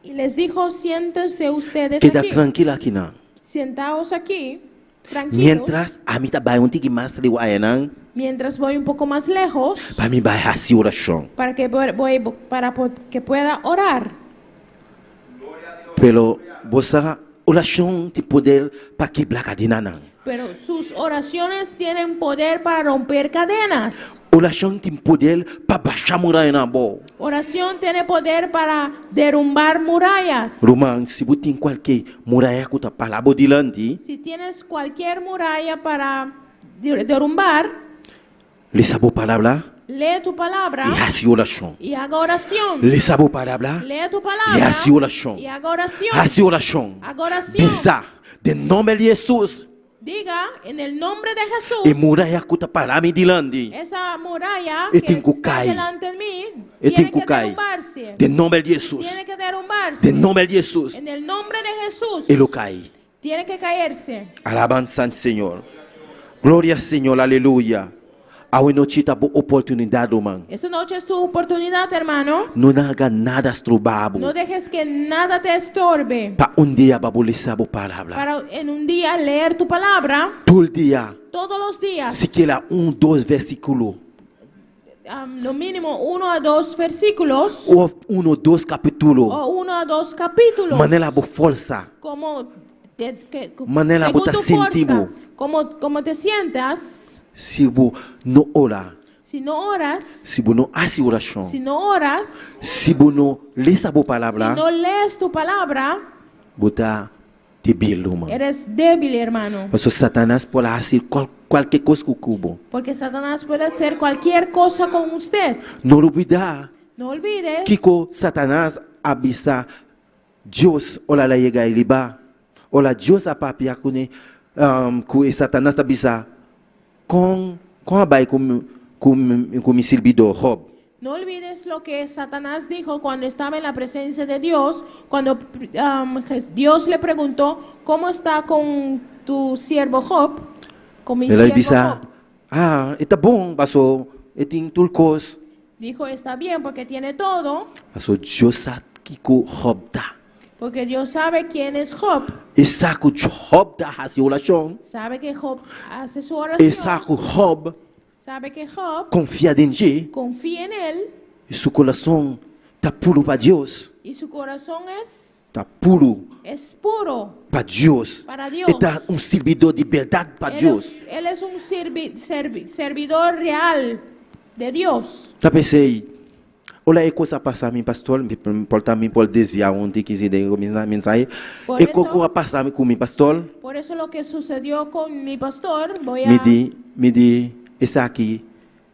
Y les dijo, siéntense ustedes queda aquí, tranquilo aqui sentaos aquí, tranquilos, mientras a mim também que mais leu ayanan mientras voy un poco más lejos, para mim vai fazer oração. para que que pueda orar. Pero você oração tem poder para quebrar cadena. pero sus oraciones tienen poder para romper cadenas. Oração tem poder para baixar muralha na boa. Oración tiene poder para derrumbar murallas. Romão, se você tem qualquer muralha que está para lá dilante, Si tienes cualquier muralla para derrumbar, lê a boa palavra lee tu palabra e hace oração. y haga oración. Lê a boa palavra Lee tu e palabra hace oração. y haga oración. Hace oração. Haga oración. Bisa, de nome de Jesus, Diga en el nombre de e Jesús, muralha que está para lá dilante, esa muralla E que tem que está cair. delante de mí e tem tiene que que cair. derrumbarse. De nome de Jesus, Tiene que derrumbarse. de nome de Jesus, En el nombre de Jesús ele cai. tiene que caerse. Alabança ao Senhor. Glória ao Senhor, aleluia. A noite está boa oportunidade, irmão. Esta noche es tu oportunidad, hermano. Não haga nada estrobado. No dejes que nada te estorbe. Para dia para ler a palavra. Para en un día leer tu palabra, Todo dia, todos los días, se quer 2 versículos, lo mínimo 1 a 2 versículos ou 2 capítulos, o 1 a 2 capítulos. maneira boa força. Como Manera según bota tu sentido. fuerza, como te sientas. Se você não ora, Si no oras, se você não faz oração, si no oras, se você não lê a boa si palavra, no lees tu palabra, você está débil, irmão. eres débil, hermano. Porque Satanás pode fazer qualquer coisa com o cubo. Porque Satanás puede hacer cualquier cosa con usted. Não olvidar No olvides que Satanás avisa Deus, olha lá chega ele ba, olha Deus a papia que Satanás avisa com a bai com mi servidor Job. No olvides lo que Satanás dijo cuando estaba en la presencia de Dios, cuando Dios le preguntó, ¿cómo está con tu siervo Job? Con mi Ele siervo avisa, Job. está bom, paso, tem tulcos, Dijo, está bien porque tiene todo, paso Deus sabe que Job tá. porque Dios sabe quién es Job. E sabe que Job tá fazendo oração. Sabe que Job hace su E oración. sabe que Job Sabe que Job confia em Deus. confía en él E seu coração está puro para Deus. y su corazón Está puro es puro para Deus. para Dios. Está servidor de verdade para Deus. Él es un servidor real de Dios. Tá pensei, olha aí coisa passar mim pastor, me pode desviar ontem que se deu mensagem. Por E isso- coisa passar com mim pastor, Por eso lo que sucedió con mi pastor, voy a... me di, esse aqui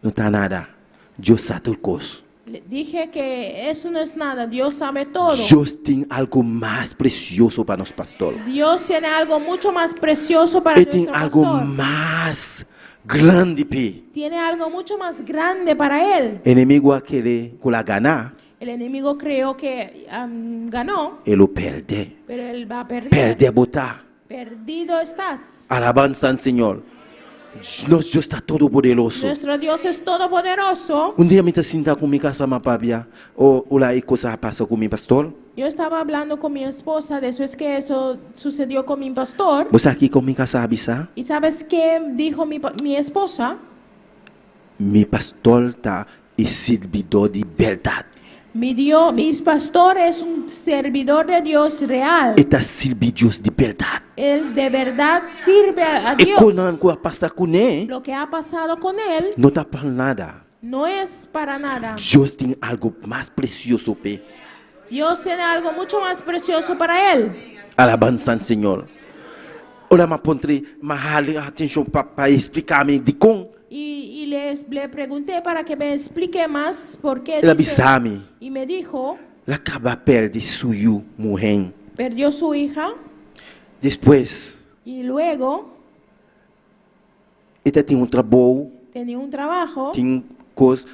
não tá nada. Deus sabe tudo coisa. Le dije que eso no es nada, Dios sabe todo. Deus tem algo mais precioso para nós pastor. Dios tiene algo mucho más precioso para Ele tem nuestro algo pastor. mais grande para Tiene algo mucho más grande para él. inimigo aquele que la ganhar, El enemigo creyó que ganó, ele perde. pero él va a perder. Perde a botar. Perdido estás. Alabança ao Senhor. Nosso Deus está todo poderoso. Nuestro Dios es todopoderoso. Dia me sinta com minha casa papia ou lá e coisa passa com meu pastor. Yo estaba hablando con mi esposa después que eso sucedió con mi pastor. Você aqui com minha casa avisa? ¿Y sabes qué dijo mi esposa? Meu pastor está e servidor de verdade. Mi pastor es un servidor de Dios real. Está servidor de verdade. Él de verdad sirve a E Dios. quando passa com ele, Lo que ha pasado con él não está para nada. no es para nada. Deus tem algo mais precioso para Dios tiene algo mucho más precioso para él. alabança ao Senhor. Olha, me pontre, me atenção para explicar-me de como Y le pregunté para que me explique más por qué ele dice- avisa-me. y me dijo, Ela acaba perde sua mulher. perdió su hija Depois, y luego ele tem trabalho, tenía un trabajo, tem coisa,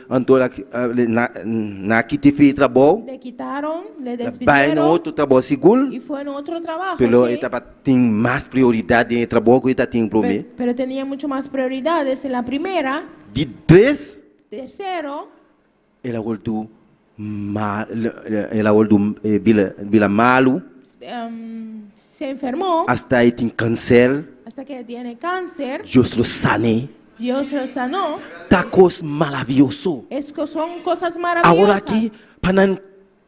na que te fez trabalho, le quitaron, le vai no despidieron outro trabalho seguro, y fue en otro trabajo. pelo sí, ele tem mais prioridade em trabalho que ele tem para mim. pero tenía mucho más prioridades en la primera. De 3, Tercero, ela voltou Vila Malu, se enfermó hasta ele tem câncer, hasta que tiene cáncer. Deus lo sane. Dios lo sanó. Tá coisa maravilhoso. Son cosas Agora maravillosas. aqui, para não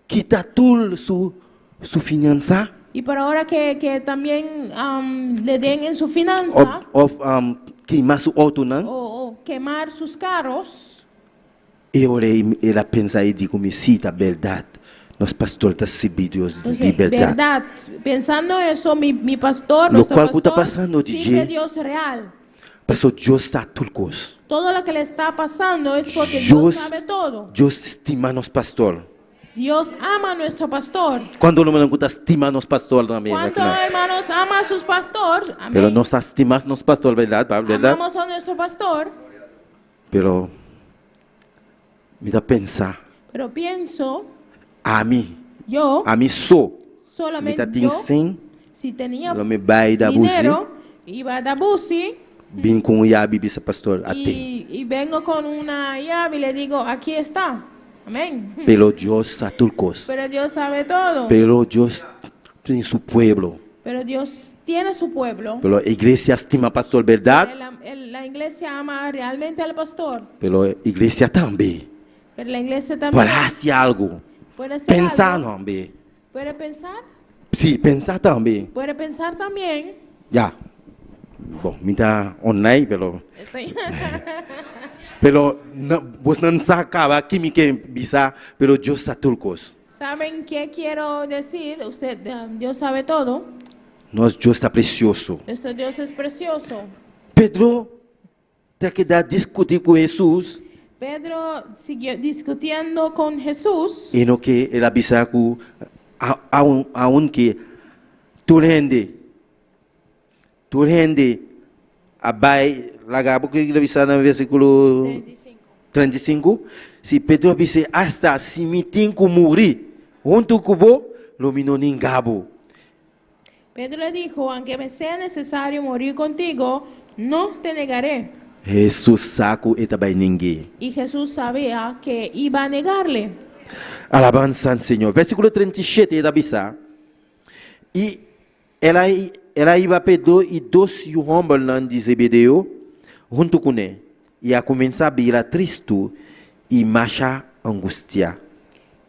quitar tudo sua finança, Y para ahora que también le den en su finanza queimar su auto, não? o quemar sus carros. E orei, ela pensa e digo, me cita a verdade. Nosso pastor está recebido de Entonces, liberdade. verdad, pensando eso, mi pastor, Lo nuestro cual está pastor, pasando, sigue DJ. Dios real. Pastor, Deus está turcos. Todo lo que le está pasando es porque Dios Dios, sabe todo. Deus estima nosso pastor. Dios ama a nuestro pastor. Quando não está estima nosso pastor também. ¿Cuántos hermanos ama a sus pastores? Amén. Pero nós estimamos nosso pastor, verdade? Verdade? Amamos a nuestro pastor, Pero me dá pensar, pero pienso, a mim sou. Me solamente está yo, sim, si tenía ela me vai dar buzi, dinero, iba a dar busi vim com o Yabi, bisa pastor, até. y vengo con una llave y le digo, aquí está. Amén. Pero Deus está turcos. Pero Dios sabe todo. Pero Deus tem seu pueblo. Pero Dios tiene su pueblo. Pero a igreja estima pastor, verdade? La iglesia ama realmente al pastor. Pero a igreja também. Pero la iglesia también Para fazer algo. puede hacer Pensar algo. também. ¿Puede pensar? Sim, pensar também. Puede pensar también. Já. Bom, me está online, pero Estoy- vos não sacava aqui me que bisa, pero Deus está turcos. ¿Saben qué quiero decir? Usted, Dios sabe todo. Nosso Deus está precioso. Nuestro Dios es precioso. Pedro tem que dar discutir com Jesus Pedro siguió discutiendo con Jesús. e no que ele avisa que aunque tu rende abai lagar porque ele avisa no versículo 35, se Pedro avisa hasta se me tem que morrer junto com vos, lo mino ningabo. Pedro le dijo, aunque me sea necesario morir contigo, no te negaré. Jesus saco e também ninguém. Y Jesús sabía que iba a negarle. Alabança ao Senhor. Versículo 37 ele avisa. E ela ia Pedro e dois irmãos de Zebedeu junto com ele. E a começar a vir triste e marcha angústia.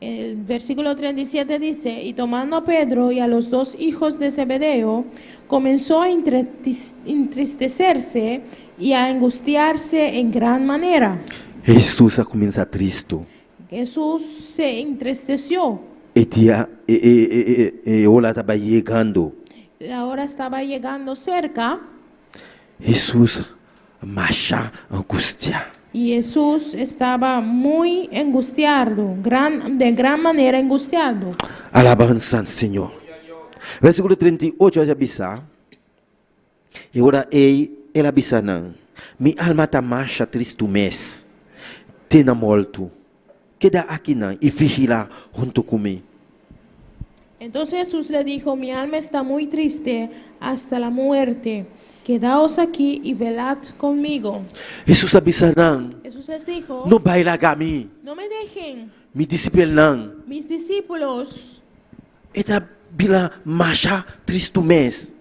El versículo 37 dice, y tomando a Pedro y a los dos hijos de Zebedeo, comenzó a entristecerse y a angustiarse en gran manera. Jesus a começar triste. Jesús se entristeció. E ela estava chegando. La hora estaba llegando cerca Jesus marcha angústia. y Jesús estaba muy angustiado, de gran manera angustiado. Alabança ao Senhor. Versículo 38 ele avisa. E agora ele avisa não. Minha alma está marcha triste mês. Tena morto. Queda aqui não e vigila junto comigo. Entonces Jesús le dijo, mi alma está muy triste hasta la muerte. Quedaos aquí y velad conmigo. Jesus avisa não. Jesús les dijo, Não vai largar mim. no me dejen, Me discípulo não. mis discípulos. Eta bila marcha triste mês.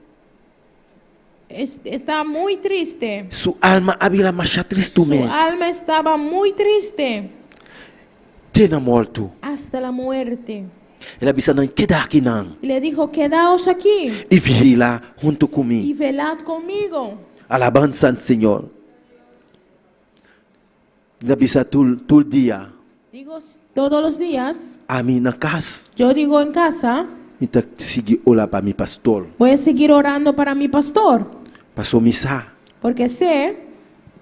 Está muy triste. Sua alma habila marcha triste Su mês. alma estaba muy triste Tena morto. hasta la muerte. Ele avisa não. Queda aqui não. Y le dijo, quedaos aquí E vigila junto y comigo. velad conmigo. Alabança ao Senhor. Ele avisa todo dia. Digo, todos los días, A mim na casa. yo digo en casa, Então, seguir orar para meu pastor. voy a seguir orando para mi pastor, Passou missa. porque sé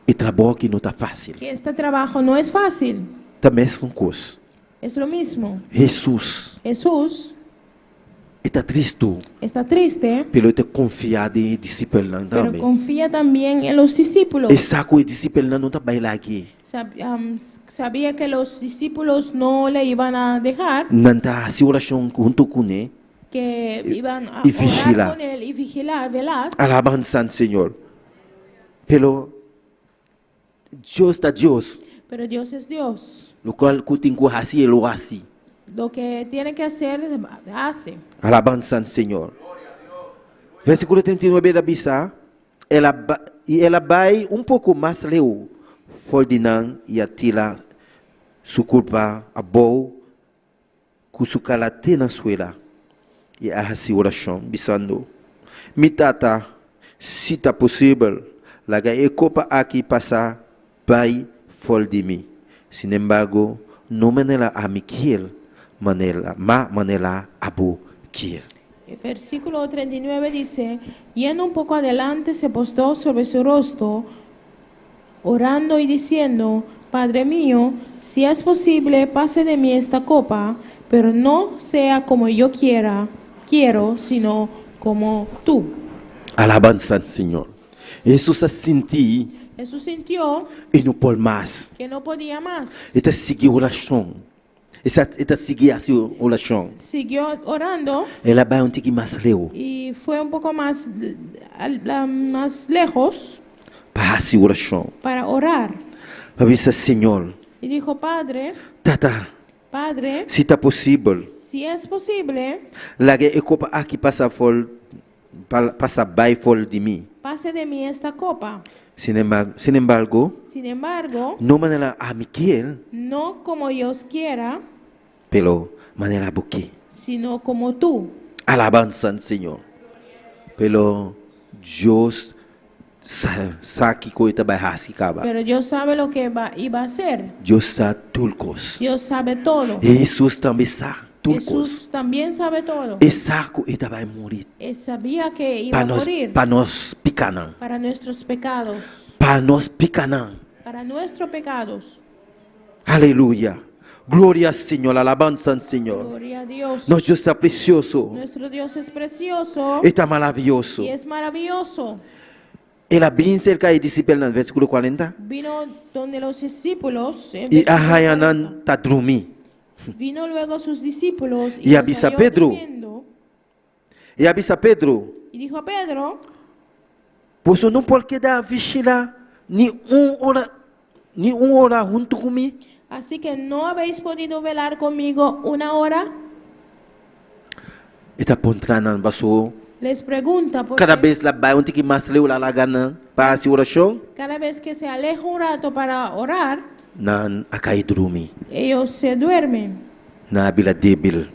E trabalho que não está fácil. que este trabajo no es fácil. Também são coisas. Es lo mismo. Jesus Jesús está triste. está triste, Pelo ele confiado em discípulo pero também. confía también en los discípulos. E saco o discípulo não está bem lá aqui. Sabía que los discípulos no le iban a dejar, Não está se oração junto com ele. que iban a y vigila. orar con él y vigilar, velar. Alabança ao Senhor. Pelo Deus está Deus. Pero Dios es Dios. Lo qual que tem que fazer, ele faz. Lo que tiene que hacer, hace. Alabança ao Senhor. Versículo 39 da Bisa. Ela vai pouco mais leu. Fordinan e atila sua culpa a boa. Que sua cala tem na suela. e a essa oração, bisando. Mi tata, se está possível, laga e copa aqui passar, vai fora de mim. Sin embargo, não manela a Miquel, manela abu kiel. El versículo 39 dice, yendo un poco adelante se postó sobre su rostro, orando y diciendo, Padre mío, si es posible, pase de mí esta copa, pero no sea como yo quiero, sino como tú. Alabança ao Senhor. Jesus sentiu Jesús sintió e não pode mais. que no podía más. Ele seguiu a oração. Ele seguiu a sua oração. Siguió orando Ela vai um pouquinho mais leu y fue un poco más, más lejos para a sua oração. para orar. Para dizer, Senhor, Y dijo, Padre, Tata, se está possível, si es posible, largue a copa aqui passa bem fora de mim. pase de mí esta copa. Sin embargo, Sin embargo, não maneira a Miquel, no como yo quiera, pelo maneira buque. sino como tú. Alabança ao Senhor. Pelo Deus sabe que coisa vai rasicaba. Pero Dios sabe lo que iba a hacer. Deus sabe tulcos. Dios sabe todo. Jesus também sabe tulcos. Jesús también sabe todo. E sabe que ele vai morrer. Él sabía que iba a morir Para nós picanã. para nuestros pecados. Para nós picanã. Para nuestros pecados. Aleluia. Glória ao Senhor, alabança ao Senhor. Gloria a Dios. Nosso Deus está precioso. Nuestro Dios es precioso Está maravilhoso. y es maravilloso. Ela bem cerca de discípulos no versículo 40. Vino donde los discípulos, en E versículo Ahayanan está dormindo. vino luego sus discípulos Y los avisa a halló Pedro. durmiendo, E avisa Pedro. y dijo a Pedro, Você não pode quedar vigilar nem uma hora junto comigo. así que no habéis podido velar conmigo una hora. Está pontrando vaso. Les pregunta, porque Cada vez lá vai onde que mais leu lá lagana para a oração, cada vez que se aleja un rato para orar, não a cair dormir, ellos se duermen, na bila débil.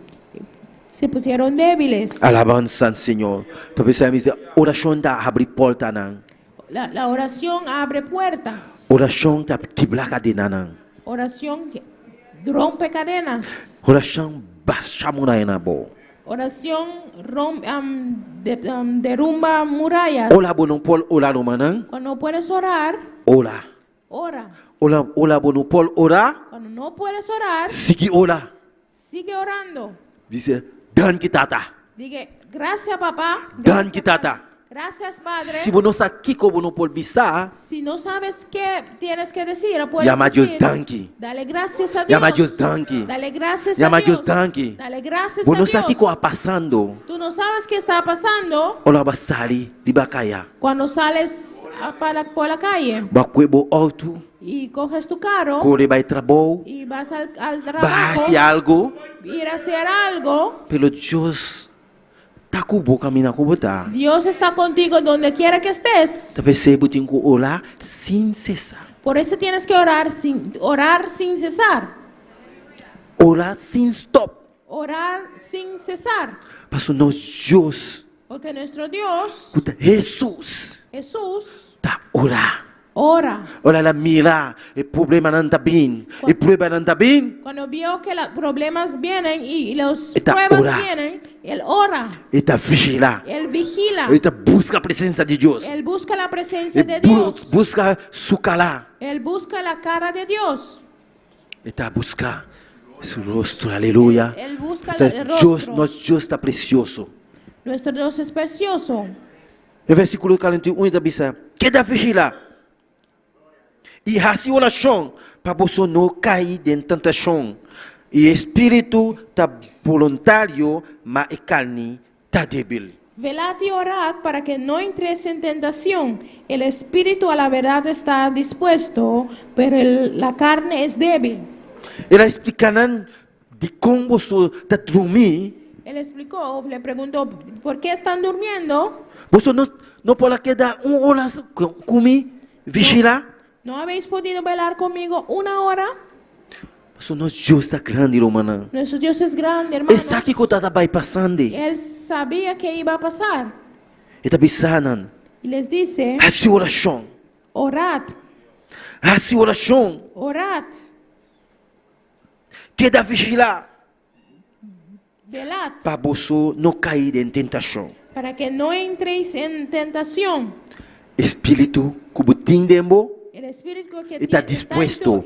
se pusieron débiles. Alabança ao Senhor. Talvez a minha oração está abrir porta não. La oración abre puertas. Oração está quebrar cadena não. Oración que rompe cadenas. Oração baixa muralha bo. Oración derrumba murallas. Ola bo não pode orar uma não. Cuando no puedes orar, Ora. ora. Ola bo não pode orar. Cuando no puedes orar, Sigue orar. sigue orando. Dice, dan kitata. Diga, gracias papá. Dan Gracias, kitata. Padre. Gracias Padre. Se você não sabe que como não pode bisar, Si no sabes qué tienes que decir, puedes llama a Deus decir, danke. dale gracias a Dios. Llama a Deus danke. Dale gracias Llama a a Deus Dios. danke. Dale gracias Você a não sabe o que Dios. está passando. Tú no sabes qué está pasando Ola basali, libakaya. cuando sales por la calle Bakwebo alto, y coges tu carro corre vai trabalho, y vas al vai trabajo, fazer algo, ir a hacer algo. pelo Deus tá com boca mina com botar. Dios está contigo donde quiera que estés. Talvez você botem com orar sem cessar. Por eso tienes que orar sin cesar. Orar sem stop. Orar sin cesar. Para o nosso Deus, Porque nuestro Dios, Jesus, Jesús, tá orar. ora. Olha lá, mira, o problema não está bem, o problema não está bem, Cuando vio que los problemas vienen y los Está pruebas ora. vienen, Él ora. ele está vigilando, Él vigila. ele está busca a presença de Deus, Él busca la presencia de ele Dios. busca su calar, Él busca la cara de Dios. ele está buscando seu rosto, aleluia. Él busca Então, el Deus, rostro. nosso Deus está precioso. Nuestro Dios es precioso. No versículo 41 ele diz, queda vigilar. E assim oração, para você não cair em tentação. E espírito está voluntário, mas a carne está débil. Velad y orad para que no entres en tentación. El espíritu a la verdad está dispuesto, pero la carne es débil. Ela explicando de como você está dormindo. Él explicó, le preguntó, ¿por qué están durmiendo? Você não pode quedar uma hora comigo, vigilar. ¿No habéis podido velar conmigo una hora? Mas o nosso Deus está grande, irmã. Nuestro Dios es grande, hermano. Ele sabe o que está passando. Él sabía que iba a pasar. Ita bisanan. Y les dice, Hasi oração. orad, Hasi oração. orad, Queda vigilar. velad, Para você não cair em tentação. para que no entréis en tentación. Espírito que tem dentro, El espíritu que está tiene- dispuesto.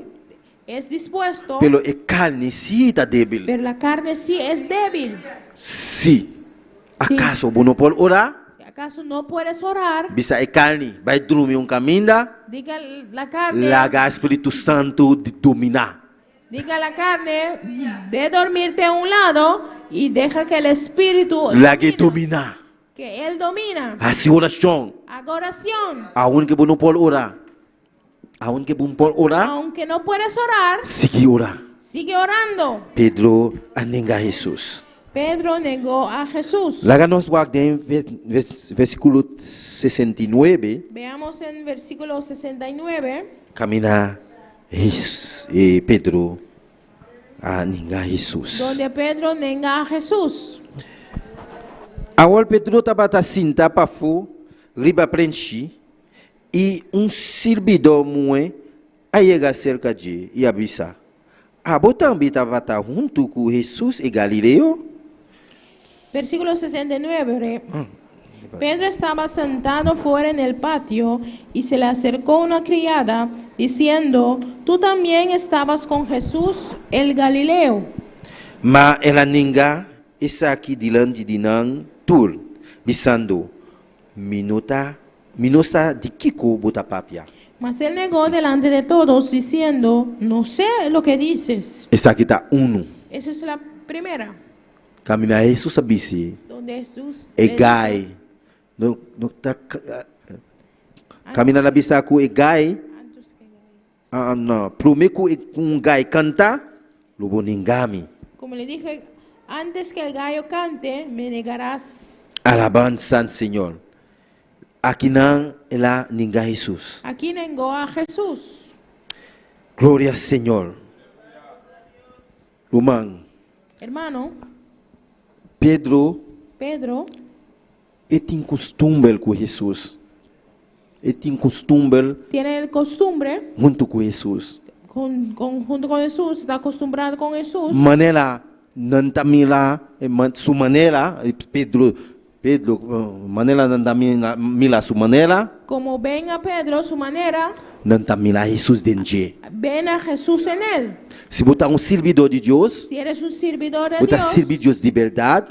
es dispuesto, pelo a carne sim está débil. pero la carne sí es débil. Se acaso você não pode orar, Si acaso no puedes orar, bisa a carne vai dormir caminho, diga la carne, larga Espírito Santo de dominar. diga la carne de dormirte a un lado y deja que el espíritu Larga domina, dominar. que él domina. Hasi oração. Haga oración. Aonde você não pode orar, aonde você não pode orar, Aunque no puedes orar, sigue orar. sigue orando. Pedro anega Jesus. Pedro negó a Jesús. Lá nós guardamos versículo 69, Veamos en versículo 69, caminhar Pedro a negar Jesus. donde Pedro nega a Jesús. Agora Pedro estava cinta para fora, riba preenchi, e servidor muito a chegar cerca de e avisa. Você também estava junto com Jesus e Galileu? Versículo 69. Pedro estaba sentado fuera en el patio y se le acercó una criada diciendo, tú también estabas con Jesús el Galileo. Mas ela ninga está aqui diante de nós, tur, dizendo, minuta de Kiko bota papia. Mas él negó delante de todos diciendo, no sé lo que dices. Essa aqui está uno. Esa es la primera, Caminhar Jesus sabia, donde Jesús é le dijo, gai. Não tá caminhar na vista com é gai. Não, prometo com gai canta, lobo ningami. como le dije, antes que el gallo cante, me negarás. Alabanza ao Senhor. Aqui não ela ninga Jesus. Aquí negó a Jesús. Glória ao Senhor. Román, Hermano, Pedro Pedro tem costume com Jesus. Tem costume tiene el costumbre, junto com Jesus. junto con Jesús, está acostumbrado con Jesús. Maneira não tamila, sua maneira, Pedro, maneira não tamila sua maneira, Como ven a Pedro, su manera, não tamila Jesus dentro. ven a Jesús en él. Se botar servidor de Deus, Si eres un servidor de botar Dios, servidor de verdade,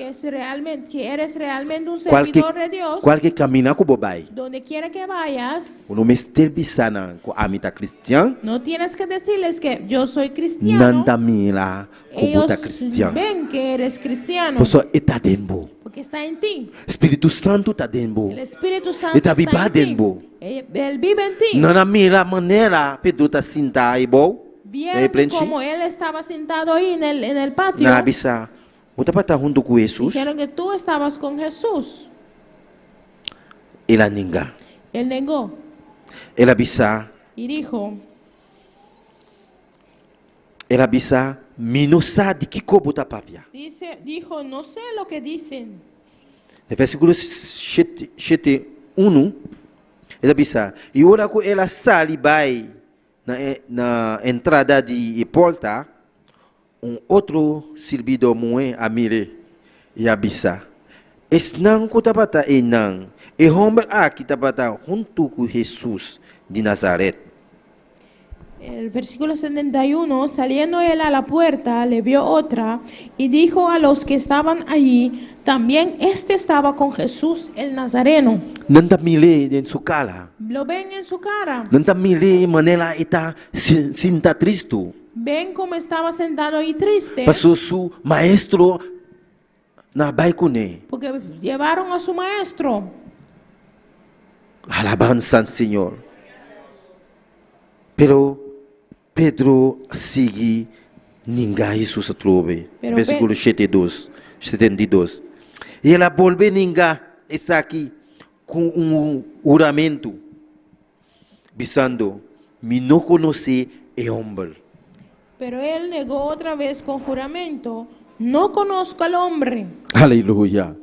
que eres realmente un servidor de Dios, qualquer caminho com bobai. donde quiera que vayas, O nome estelbisana com a amita cristã, no tienes que decirles que yo soy não cristiano. tamila com Ellos bota cristã. ven que eres cristiano, Por isso está dentro. porque está en ti. Espírito Santo está dentro. El Espíritu Santo Está está viva en ti. dentro. Él vive en ti. Não na mira maneira Pedro está sentado aí bom. Vieron como él estaba sentado ahí en el patio. Na bisa, você para estar junto com Jesus, Dijeron que tú estabas con Jesús. ela ninga. Él negó Ela bisa, y dijo, minosa de que como tá papia. dijo, no sé lo que dicen. No versículo 7:1, ela bisa, e ora com ela sali vai na entrada de porta, outro servidor muito amire e abisa. Esnang ko tapata enang, e homem aqui tapata junto com Jesus de Nazaret. El versículo 71, saliendo él a la puerta, le vio otra y dijo a los que estaban allí, también este estaba con Jesús el Nazareno. Nanta mile en su cara. Lo ven en su cara, Nanta mile manela ita sinta tristo. ven cómo estaba sentado ahí triste, Pasó su maestro na baikune. porque llevaron a su maestro. Alabanza al Señor. Pero Pedro sigue ninga Jesus trove. Pero Versículo 72. E ela volve ninga está aqui com juramento, dizendo, me não conhece é homem. Pero él negó otra vez con juramento, no conozco al hombre. Aleluia.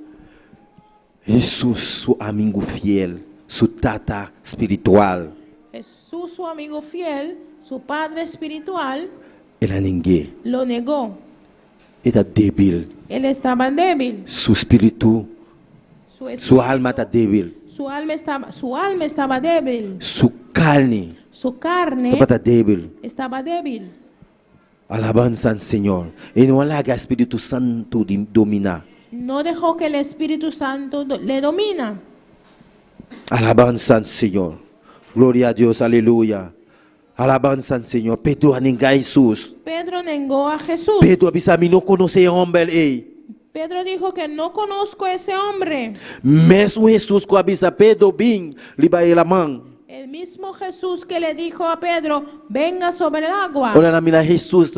Jesús, su amigo fiel, su tata espiritual, Jesús, su amigo fiel, su padre espiritual, era ninguém. lo negó. Era débil. Él estaba débil. Su espíritu, Su, su espíritu, alma está débil. su alma estaba débil. Su carne Su carne está débil. estaba débil. Alabanza al Señor. Y no haga Espíritu Santo dominar. No dejó que el Espíritu Santo le domina. Alabanza al Señor. Gloria a Dios, aleluya. Alabanza al Señor. Pedro a Jesús. Pedro negó a Jesús. Pedro avisa a mí no conoce hombre. Pedro dijo que no conozco a ese hombre. Mesmo Jesús que avisa Pedro, bien, liba la mano. El mismo Jesús que le dijo a Pedro, venga sobre el agua. Olha na mira Jesús,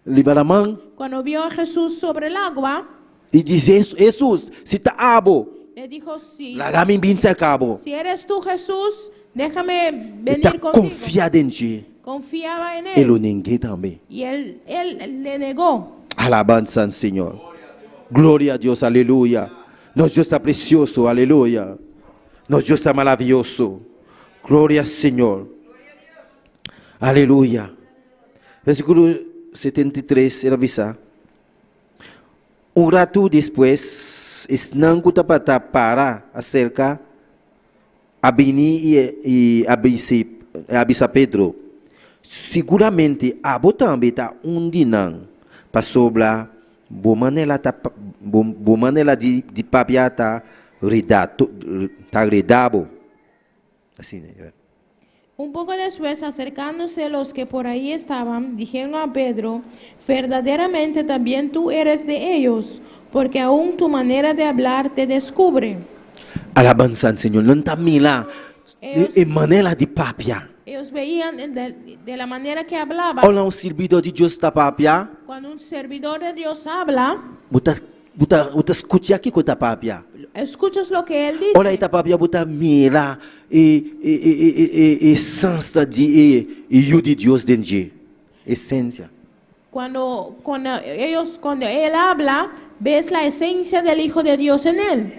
liba la mano. Cuando vio a Jesús sobre el agua, E diz, Jesús, se está abo, le dijo, sí, larga-me bem cercado. si eres tú Jesús, déjame Ele venir está contigo. confiado em ti. Confiaba en Ele o él. ninguém também. Y él le negó. Alabanza al Señor. Gloria a Dios, aleluya. Nuestro Dios está precioso, aleluya. Nuestro Dios está maravilloso. Gloria al Señor. Aleluya. Versículo 73, era avisar. Um rato depois, Snango tapata para acerca Abini e Abisa Pedro. Seguramente abo também está dinang para sobra bomanela de papiata redabo. Assim, né? Un poco después, acercándose los que por ahí estaban, dijeron a Pedro, verdaderamente también tú eres de ellos, porque aún tu manera de hablar te descubre. Alabanza al Señor. Não está mila Ellos- de maneira de papia. Ellos veían de la manera que hablaba. Olha um servidor de Deus está papia. Cuando un servidor de Dios habla, Buta escuta aqui com a papia. escuchas lo que él dice. Olha aí, papia, buta mira e essência de de Deus dentro de essência. Cuando él habla, ves la esencia del Hijo de Dios en él.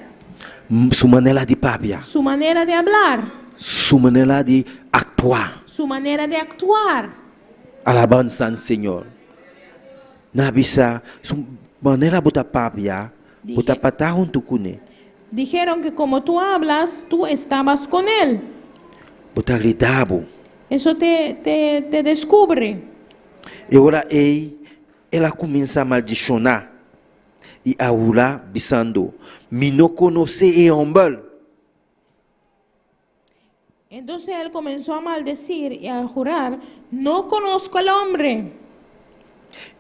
Sua maneira de papia, Su manera de hablar, sua maneira de actuar. su manera de actuar. Alabanza al Señor. Na bisa, sua maneira buta papia, buta patah junto com ele. Dijeron que como tú hablas, tú estabas con él. Buta gritabo. Eso te descubre. E ora ela começa a maldicionar. E agora, bisando, me não conhece e homem. Entonces él comenzó a maldecir y a jurar, no conozco al hombre.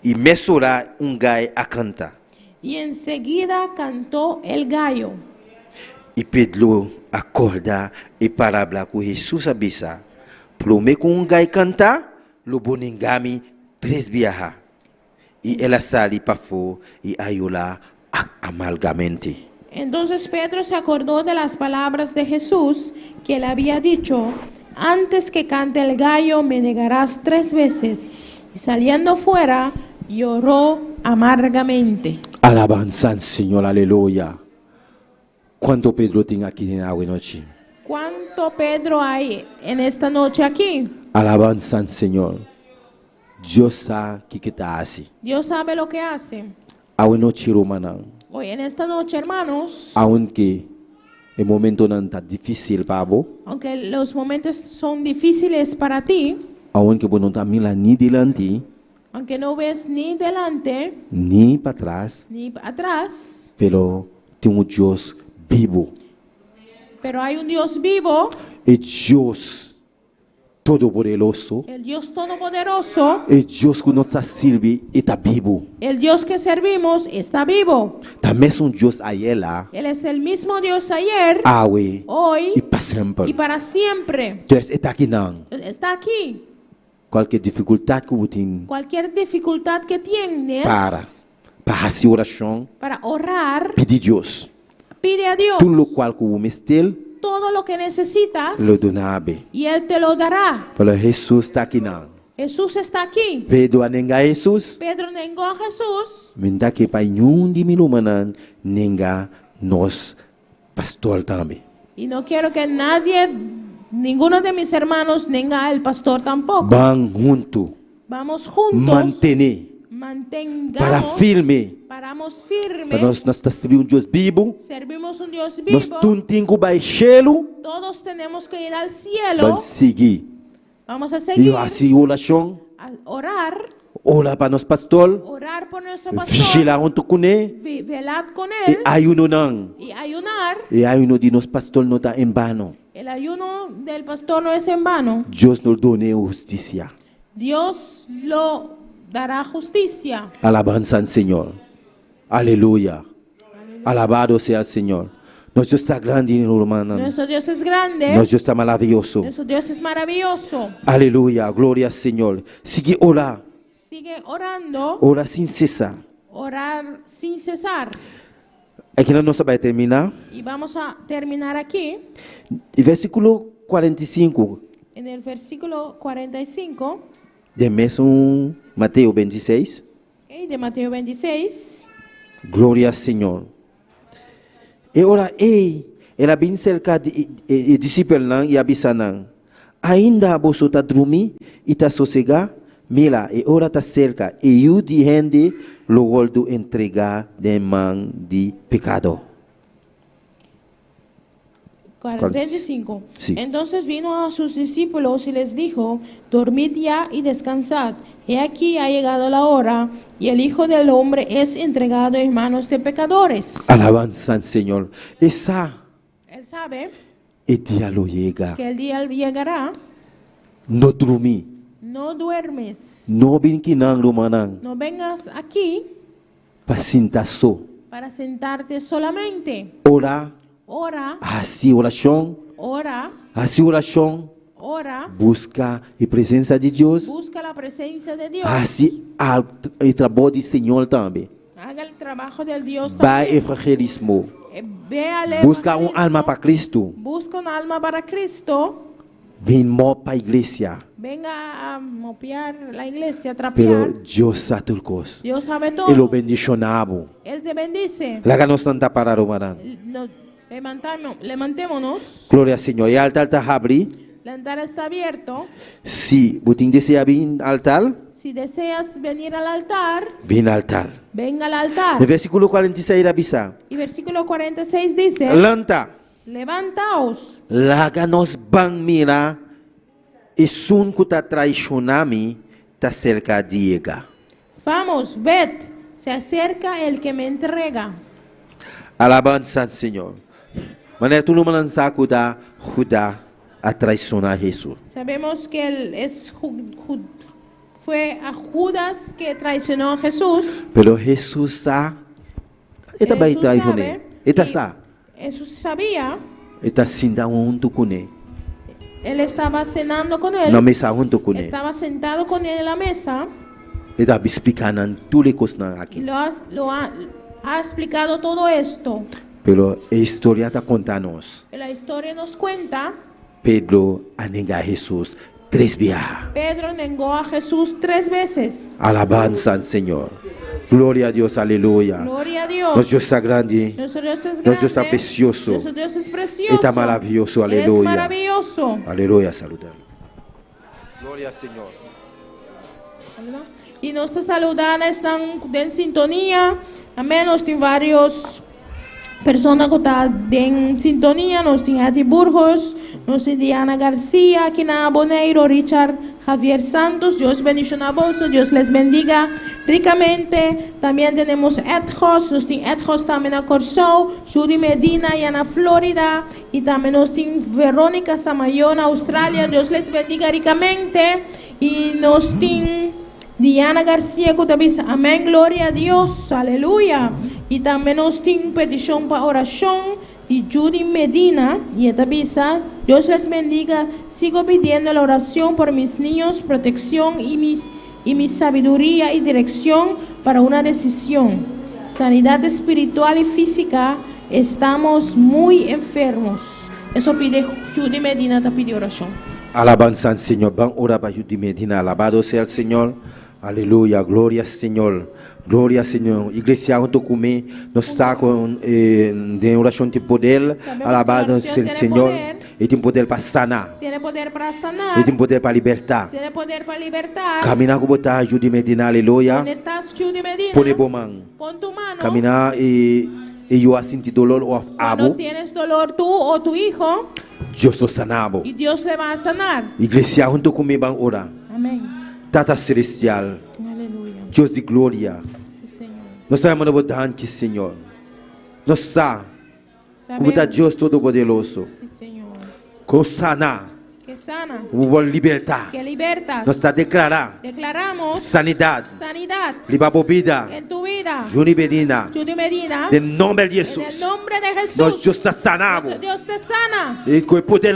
E mesura gai a cantar. Y enseguida cantó el gallo. E Pedro acorda e para hablar com Jesus abisa. Prome com gai cantar, lo boningami 3 viajar. E ela sali para fora e ayula amalgamente. Entonces Pedro se acordó de las palabras de Jesús que le había dicho, antes que cante el gallo me negarás 3 veces. Y saliendo fuera, lloró amargamente. Alabanza al Señor, aleluya. ¿Cuánto Pedro tiene aquí en agua noche? ¿Cuánto Pedro hay en esta noche aquí? Alabanza al Señor. Dios sabe que está así. Dios sabe lo que hace. Agua noche romana. Hoy en esta noche, hermanos, Aunque el momento no está difícil para vos, aunque los momentos son difíciles para ti, aunque vos no estás mirando ni delante, aunque no ves ni delante ni para atrás, ni atrás, pero tem Dios vivo. pero hay un Dios vivo, E Dios Todo-Poderoso, el Dios Todopoderoso, e Deus que nos sirve está vivo. el Dios que servimos está vivo. Também é Deus a ela, Él es el mismo Dios ayer, awe, hoy e para sempre. y para siempre. Deus está aqui não. Está aquí. Qualquer dificuldade que você tem Cualquier dificultad que tienes para fazer oração, para orar, pedir Deus. pide a Dios Tudo o qual que você mestel, todo lo que necesitas lo donabe. y Él te lo dará. Para Jesus está aqui não. Jesús está aquí. Pedro anenga Jesus, Pedro negó a Jesús. minta que para nenhum de milumanan nenga nos pastor también. Y no quiero que nadie, ninguno de mis hermanos, tenga al pastor tampoco. Van juntos, Vamos juntos, mantener, mantengamos, para firme, paramos firmes, para nós servir um Deus vivo, servimos un Dios nós vivo. tuntinho vai cielo, Todos tenemos que ir al cielo. vamos seguir. Vamos a E seguir, assim oração, a orar, ora para nosso pastor, orar por nuestro pastor, vigilar junto com ele, velad con e él ayuno não. y ayunar. E ayuno de nosso pastor não está em vano. El ayuno del pastor no es en vano. Deus nos dona justiça. Dios lo dará justicia. Alabanza al Señor. Aleluya. Alabado sea el Señor. Nuestro Dios está grande, hermano. Nuestro Dios es grande. Nuestro Dios está maravilloso. Nuestro Dios es maravilloso. Aleluya. Gloria al Señor. Sigue orar. Sigue orando. Ora sin cesar. Orar sin cesar. Aqui nós vamos terminar. Y vamos a terminar aquí. E versículo 45 En el versículo 45 de mesmo Mateus 26. de Mateo 26. Glória ao Senhor. E ora, ela bem cerca de discípulos e abisanang. Ainda você está dormir e está sossegado? Mira, e ora está cerca. E eu de gente lo volto entregar de mão de pecado. 45. Sí. Entonces vino a sus discípulos y les dijo, dormid ya y descansad. He aquí ha llegado la hora y el Hijo del Hombre es entregado en manos de pecadores. Alabanza al Señor. Esa Él sabe el día lo llega. que el día llegará. No dormir. No duermes. No vinquinang rumanang. No vengas aquí Pacintaso. para sentarte solamente. Ora. Ora, Assim oração. ora, Assim oração. ora. Busca a presença de Deus. Busca la presencia de Dios. Assim o trabalho do Senhor também. Haga el trabajo del Dios Vai también. evangelismo. Ve al Busca evangelismo. alma para Cristo. Busca un alma para Cristo. Vem mó para a igreja. Venga a mopiar la iglesia, a Pero trapear. Deus sabe tudo coisa. Dios sabe Ele o todo. bendicionava. Él te bendice. Lá nós não está parado, mano. Levantémonos. Glória ao Senhor. E o altar está abrido. El altar está abierto. Se você deseja vir ao altar, Si deseas venir al altar, vem ao altar. venga al altar. No versículo 46 avisa. Y versículo 46 dice, Lanta. levantaos. Laga nos bang mira. E sun que está traicionando, está cerca de llegar. Vamos, ved, se acerca el que me entrega. Alabanza al Señor. Maneira tu não lançar Judá a traicionar a Jesus. Sabemos que fue a Judas que traicionó a Jesús. Pero Jesus sabe. Ele vai Jesús traicionar. sabe, Ele y sabe. Jesús sabía, Ele está sentado junto com ele. él estaba cenando con él, Na mesa junto com ele. estaba sentado con él en la mesa Ele está explicando tudo que coisa y aqui. ha explicado todo esto. Pero a história está contando-nos. La historia nos cuenta, Pedro a negar Jesus 3 vezes. Pedro negó a Jesús 3 veces. Alabanza al Señor. Gloria a Dios, aleluya. Gloria a Dios. Nuestro Dios está grande. Nuestro Dios es grande. Nuestro Dios está precioso. Nuestro Dios es precioso. Está maravilloso, Él es aleluya. maravilloso. Aleluya, saludar. Gloria al Señor. Y nuestras saludadas están en sintonía. Amén. Nos tienen varios personas que están en sintonía. Nos tiene Ati Burgos, nos tiene Diana García, Kina Boneiro, Richard Javier Santos. Dios bendiga a vos, Dios les bendiga ricamente. También tenemos Edjos, nos tiene Edjos también a Corsou, Judy Medina y Ana Florida. Y también nos tiene Verónica Samayón, Australia. Dios les bendiga ricamente. Y nos tiene Diana García Cotabisa, amén, gloria a Dios, aleluya. Y también nos tiene petición para oración de Judy Medina y Etabisa. Dios les bendiga. Sigo pidiendo la oración por mis niños, protección y mi sabiduría y dirección para una decisión. Sanidad espiritual y física. Estamos muy enfermos. Eso pide Judy Medina, te pide oración. Alabanza al Señor. Van ora para Judy Medina. Alabado sea el Señor. Aleluya. Gloria al Señor. Glória ao Senhor. Igreja, junto comigo, nós está com de oração de poder, alabado ao Senhor. Ele tem poder para sanar. Tiene poder para sanar. Ele tem poder para libertar. Tiene poder para libertar. Caminhar com botar Judy Medina, aleluia. ¿Dónde estás, Judy Medina? Pone bomang. Pon tu mano. Caminhar e eu sinto dolor ou Cuando abo. tienes dolor tú o tu hijo, Deus lo sanabo. y Dios le va a sanar. Igreja, junto comigo, vamos orar. Amén. Tata Celestial, Aleluya. Deus de glória. Sí, Señor. Nós estamos botar Senhor. Nós sabemos como está Sabemos, Deus Todo-Poderoso. sí, Señor, Com sanar, que sana, como libertar. que libertas. Nós está declarar Declaramos sanidade, sanidad liberar vida. en tu vida. Judy Medina, Judy Medina, em nome de en el Jesus. nombre de Nós Jesús, Deus está sanado. Dios te sana. E com o poder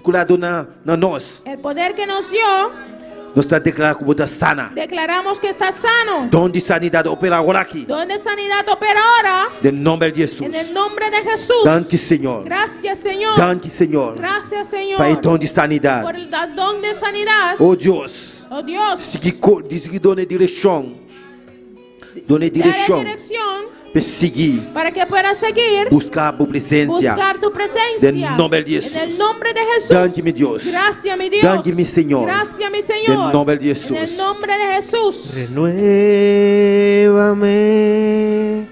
curado na nós. El poder que nos dio, Nós está declarando como está sana. declaramos que está sano. Dom de sanidade opera agora aqui. Donde sanidad opera ahora, Em nome de Jesus. en el nombre de Jesús. Danke, Senhor. Gracias, Señor. Danke, Senhor. Gracias, Señor, Para o dom de por sanidade. el don de sanidad. Oh Deus. Oh Dios, Se que done direção. Done dale direção. dirección Para seguir. para que puedas seguir, Buscar a presença. buscar tu presencia. En nombre de Jesús. En el nombre de Jesús. Danke, mi Dios. Gracias, mi Dios. Danke, mi Señor. Gracias, mi Señor. En nombre de Jesús. En el nombre de Jesús. Renuévame,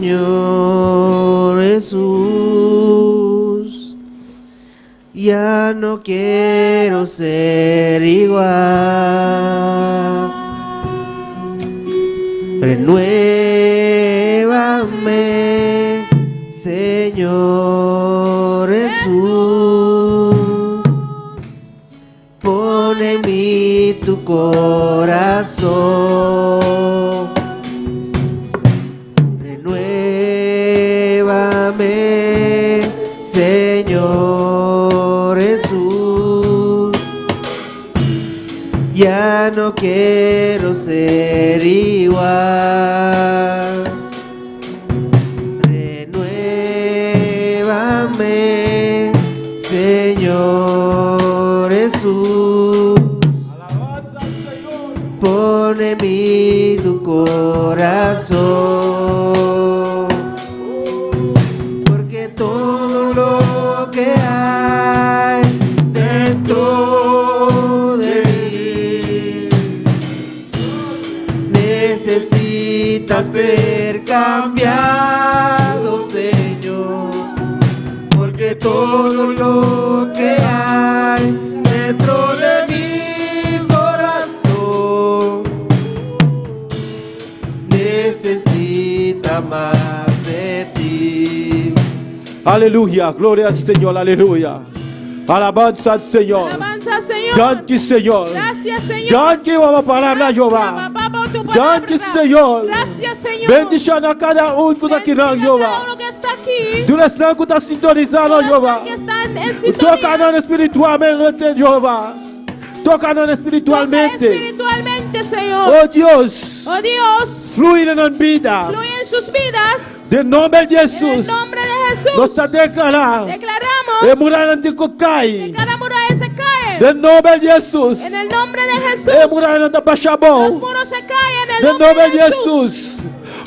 Señor Jesús. Ya no quiero ser igual. Renuévame, Señor Jesús. Pon en mí tu corazón. Renuévame, Señor Jesús. Ya no quiero ser igual. Renuévame, Señor Jesús. Pon en mí tu corazón. Porque todo lo que hay dentro de mí necesita ser cambiado, Señor. Porque todo lo que hay dentro de mi corazón necesita más de ti. Aleluia. Glória ao Senhor. Aleluia. Alabanza al Senhor. Alabanza, Señor. Danke, Senhor. Gracias, Señor. Danke por a palavra, Jeová. Papá, por tu palabra. Danke, Senhor. Gracias, Señor. Bendición a cada uno que está aquí, Bendiga a cada Jehová. uno que está aquí. Tú eres que está sintonizado, Jehová. Que están en Toca sintonía. espiritualmente, Jehová. Toca espiritualmente. Espiritualmente, Señor. Oh Dios, Oh Dios, fluye en la vida. fluye en sus vidas. De nombre de En Jesús. el nombre de Jesús. Nos está declarando. Declaramos De muralla de que Cocai. cada muralla se cae. De nombre de Jesús. En el nombre de Jesús. De muralla de Los Bachabó. muros se caen en el De nombre nombre de de Jesús. Jesús.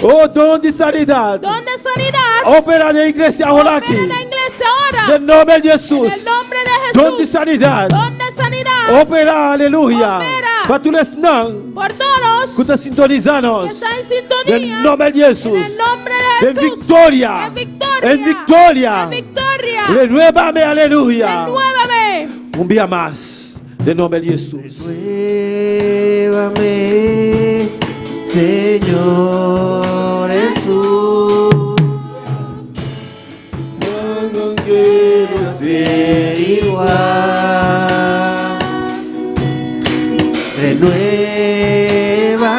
Oh, don de sanidad. Don de sanidad. Opera de iglesia ahora aquí. Opera en la iglesia ahora. De nombre de En Jesús. el nombre de Don de Jesús. sanidad. Don de sanidad. Opera, aleluia. Opera. Para tu não. Por todos Que está sintonizando. que están en En sintonía. nombre de Jesús. En el nombre de En Jesús. victoria. En victoria. En victoria. En victoria. Renuévame, aleluya. Renuévame. Un día más. De nombre de Jesús. Renuévame, Señor Jesús. No quiero ser igual.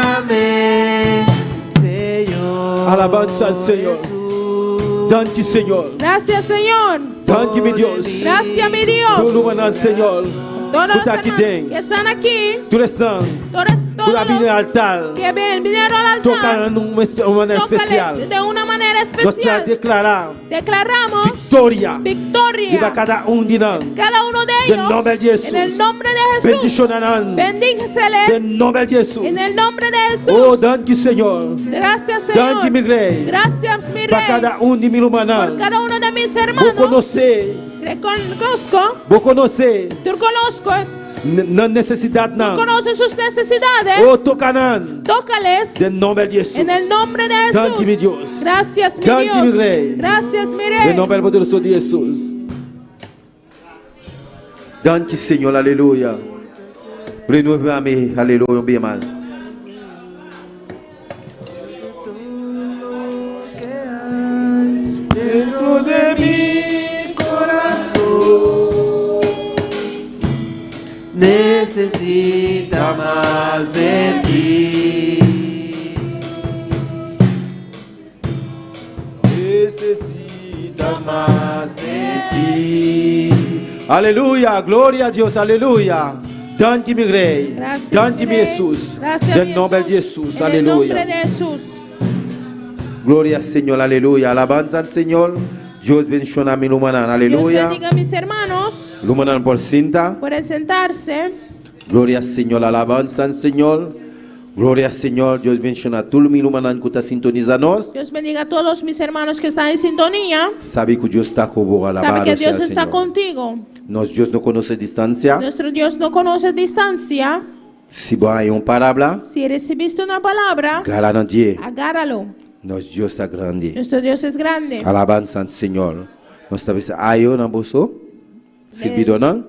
Renuévame, Señor. Alabanza al Señor. Jesús. Danke, Señor. Gracias, Señor. Danke, mi Dios. Gracias, mi Todo Dios. lo bueno al Señor. Todos los Tú estás aquí hermanos dentro. que están aquí, Tú estás. todos Para venir al altar. que vinieron al altar, Tocan de una manera tócales especial. de una manera Nos especial. declarar Declaramos victoria. victoria Viva cada uno de nosotros. cada uno de Del ellos nombre de Jesús. en el nombre de Jesús. Bendición a nosotros. Bendíceles Del nombre de Jesús. en el nombre de Jesús. Oh, danke Señor. Gracias, Danke mi Señor. rey. Gracias, mi Para rey. cada uno de mis Por hermanos. cada uno de mis Vos hermanos. conocés. Reconozco, Vos conocés. tú conozco, Na necesidade tú não. conoces sus necesidades. Oh, tocanan. Tócales Del nombre de Jesús. en el nombre de Jesús. Danke mi Dios. Gracias, mi Danke, mi Dios. rey. Gracias, mi Del rey. nombre poderoso de Jesús. Danke, Senhor. Aleluia. Renueva-me. Aleluia. Um bem mais. Dentro de mi corazón necesita más de ti. Necesita más de ti. Aleluya, gloria a Dios, aleluya. Danke mi rey. Gracias, Danke mi mi rey. Jesús. Gracias, Del mi nombre de Jesús. Jesús, En el nombre aleluya. de Jesús. Gloria al Señor, aleluya. Alabanza al Señor. Dios bendiga a mi lumanan, Dios aleluya. bendiga a mis hermanos. Lumanan por cinta. Pueden sentarse. Gloria al Señor, alabanza al Señor. Gloria al Señor, Dios bendiga a todo mi lumanan que está sintonizando. Dios bendiga a todos mis hermanos que están en sintonía. Sabe que Dios está con vos, Sabe alabado que sea Dios el está Señor. contigo. Nos Dios no conoce distancia. Nuestro Dios no conoce distancia. Si vos hay una palabra, Si recibiste una palabra, gala Dieu. agárralo. Nos Dios está grande. Nuestro Dios es grande. Alabanza al Señor. Nos está diciendo, ayo na boso. Silbido na.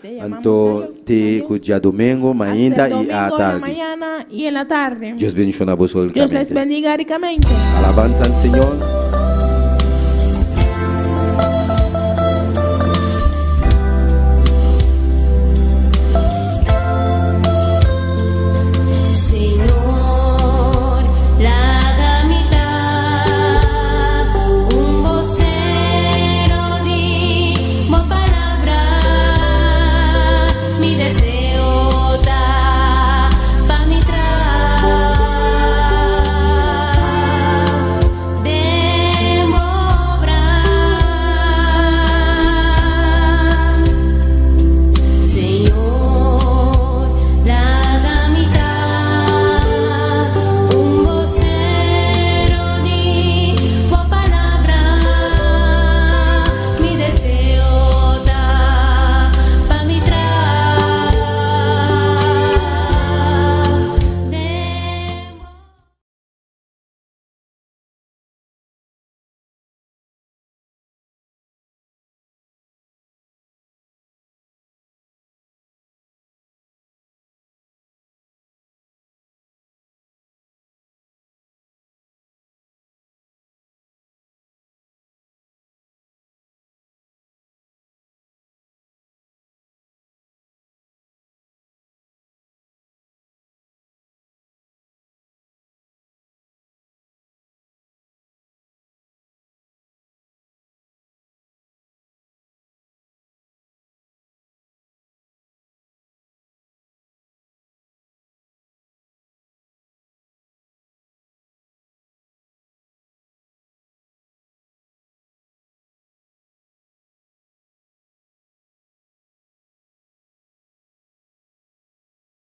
Te llamamos Anto a te Dios. cuya domingo, Hasta mañana el y domingo a en la tarde. mañana y en la tarde. Dios bendiga na boso Dios les bendiga ricamente. Alabanza al Señor.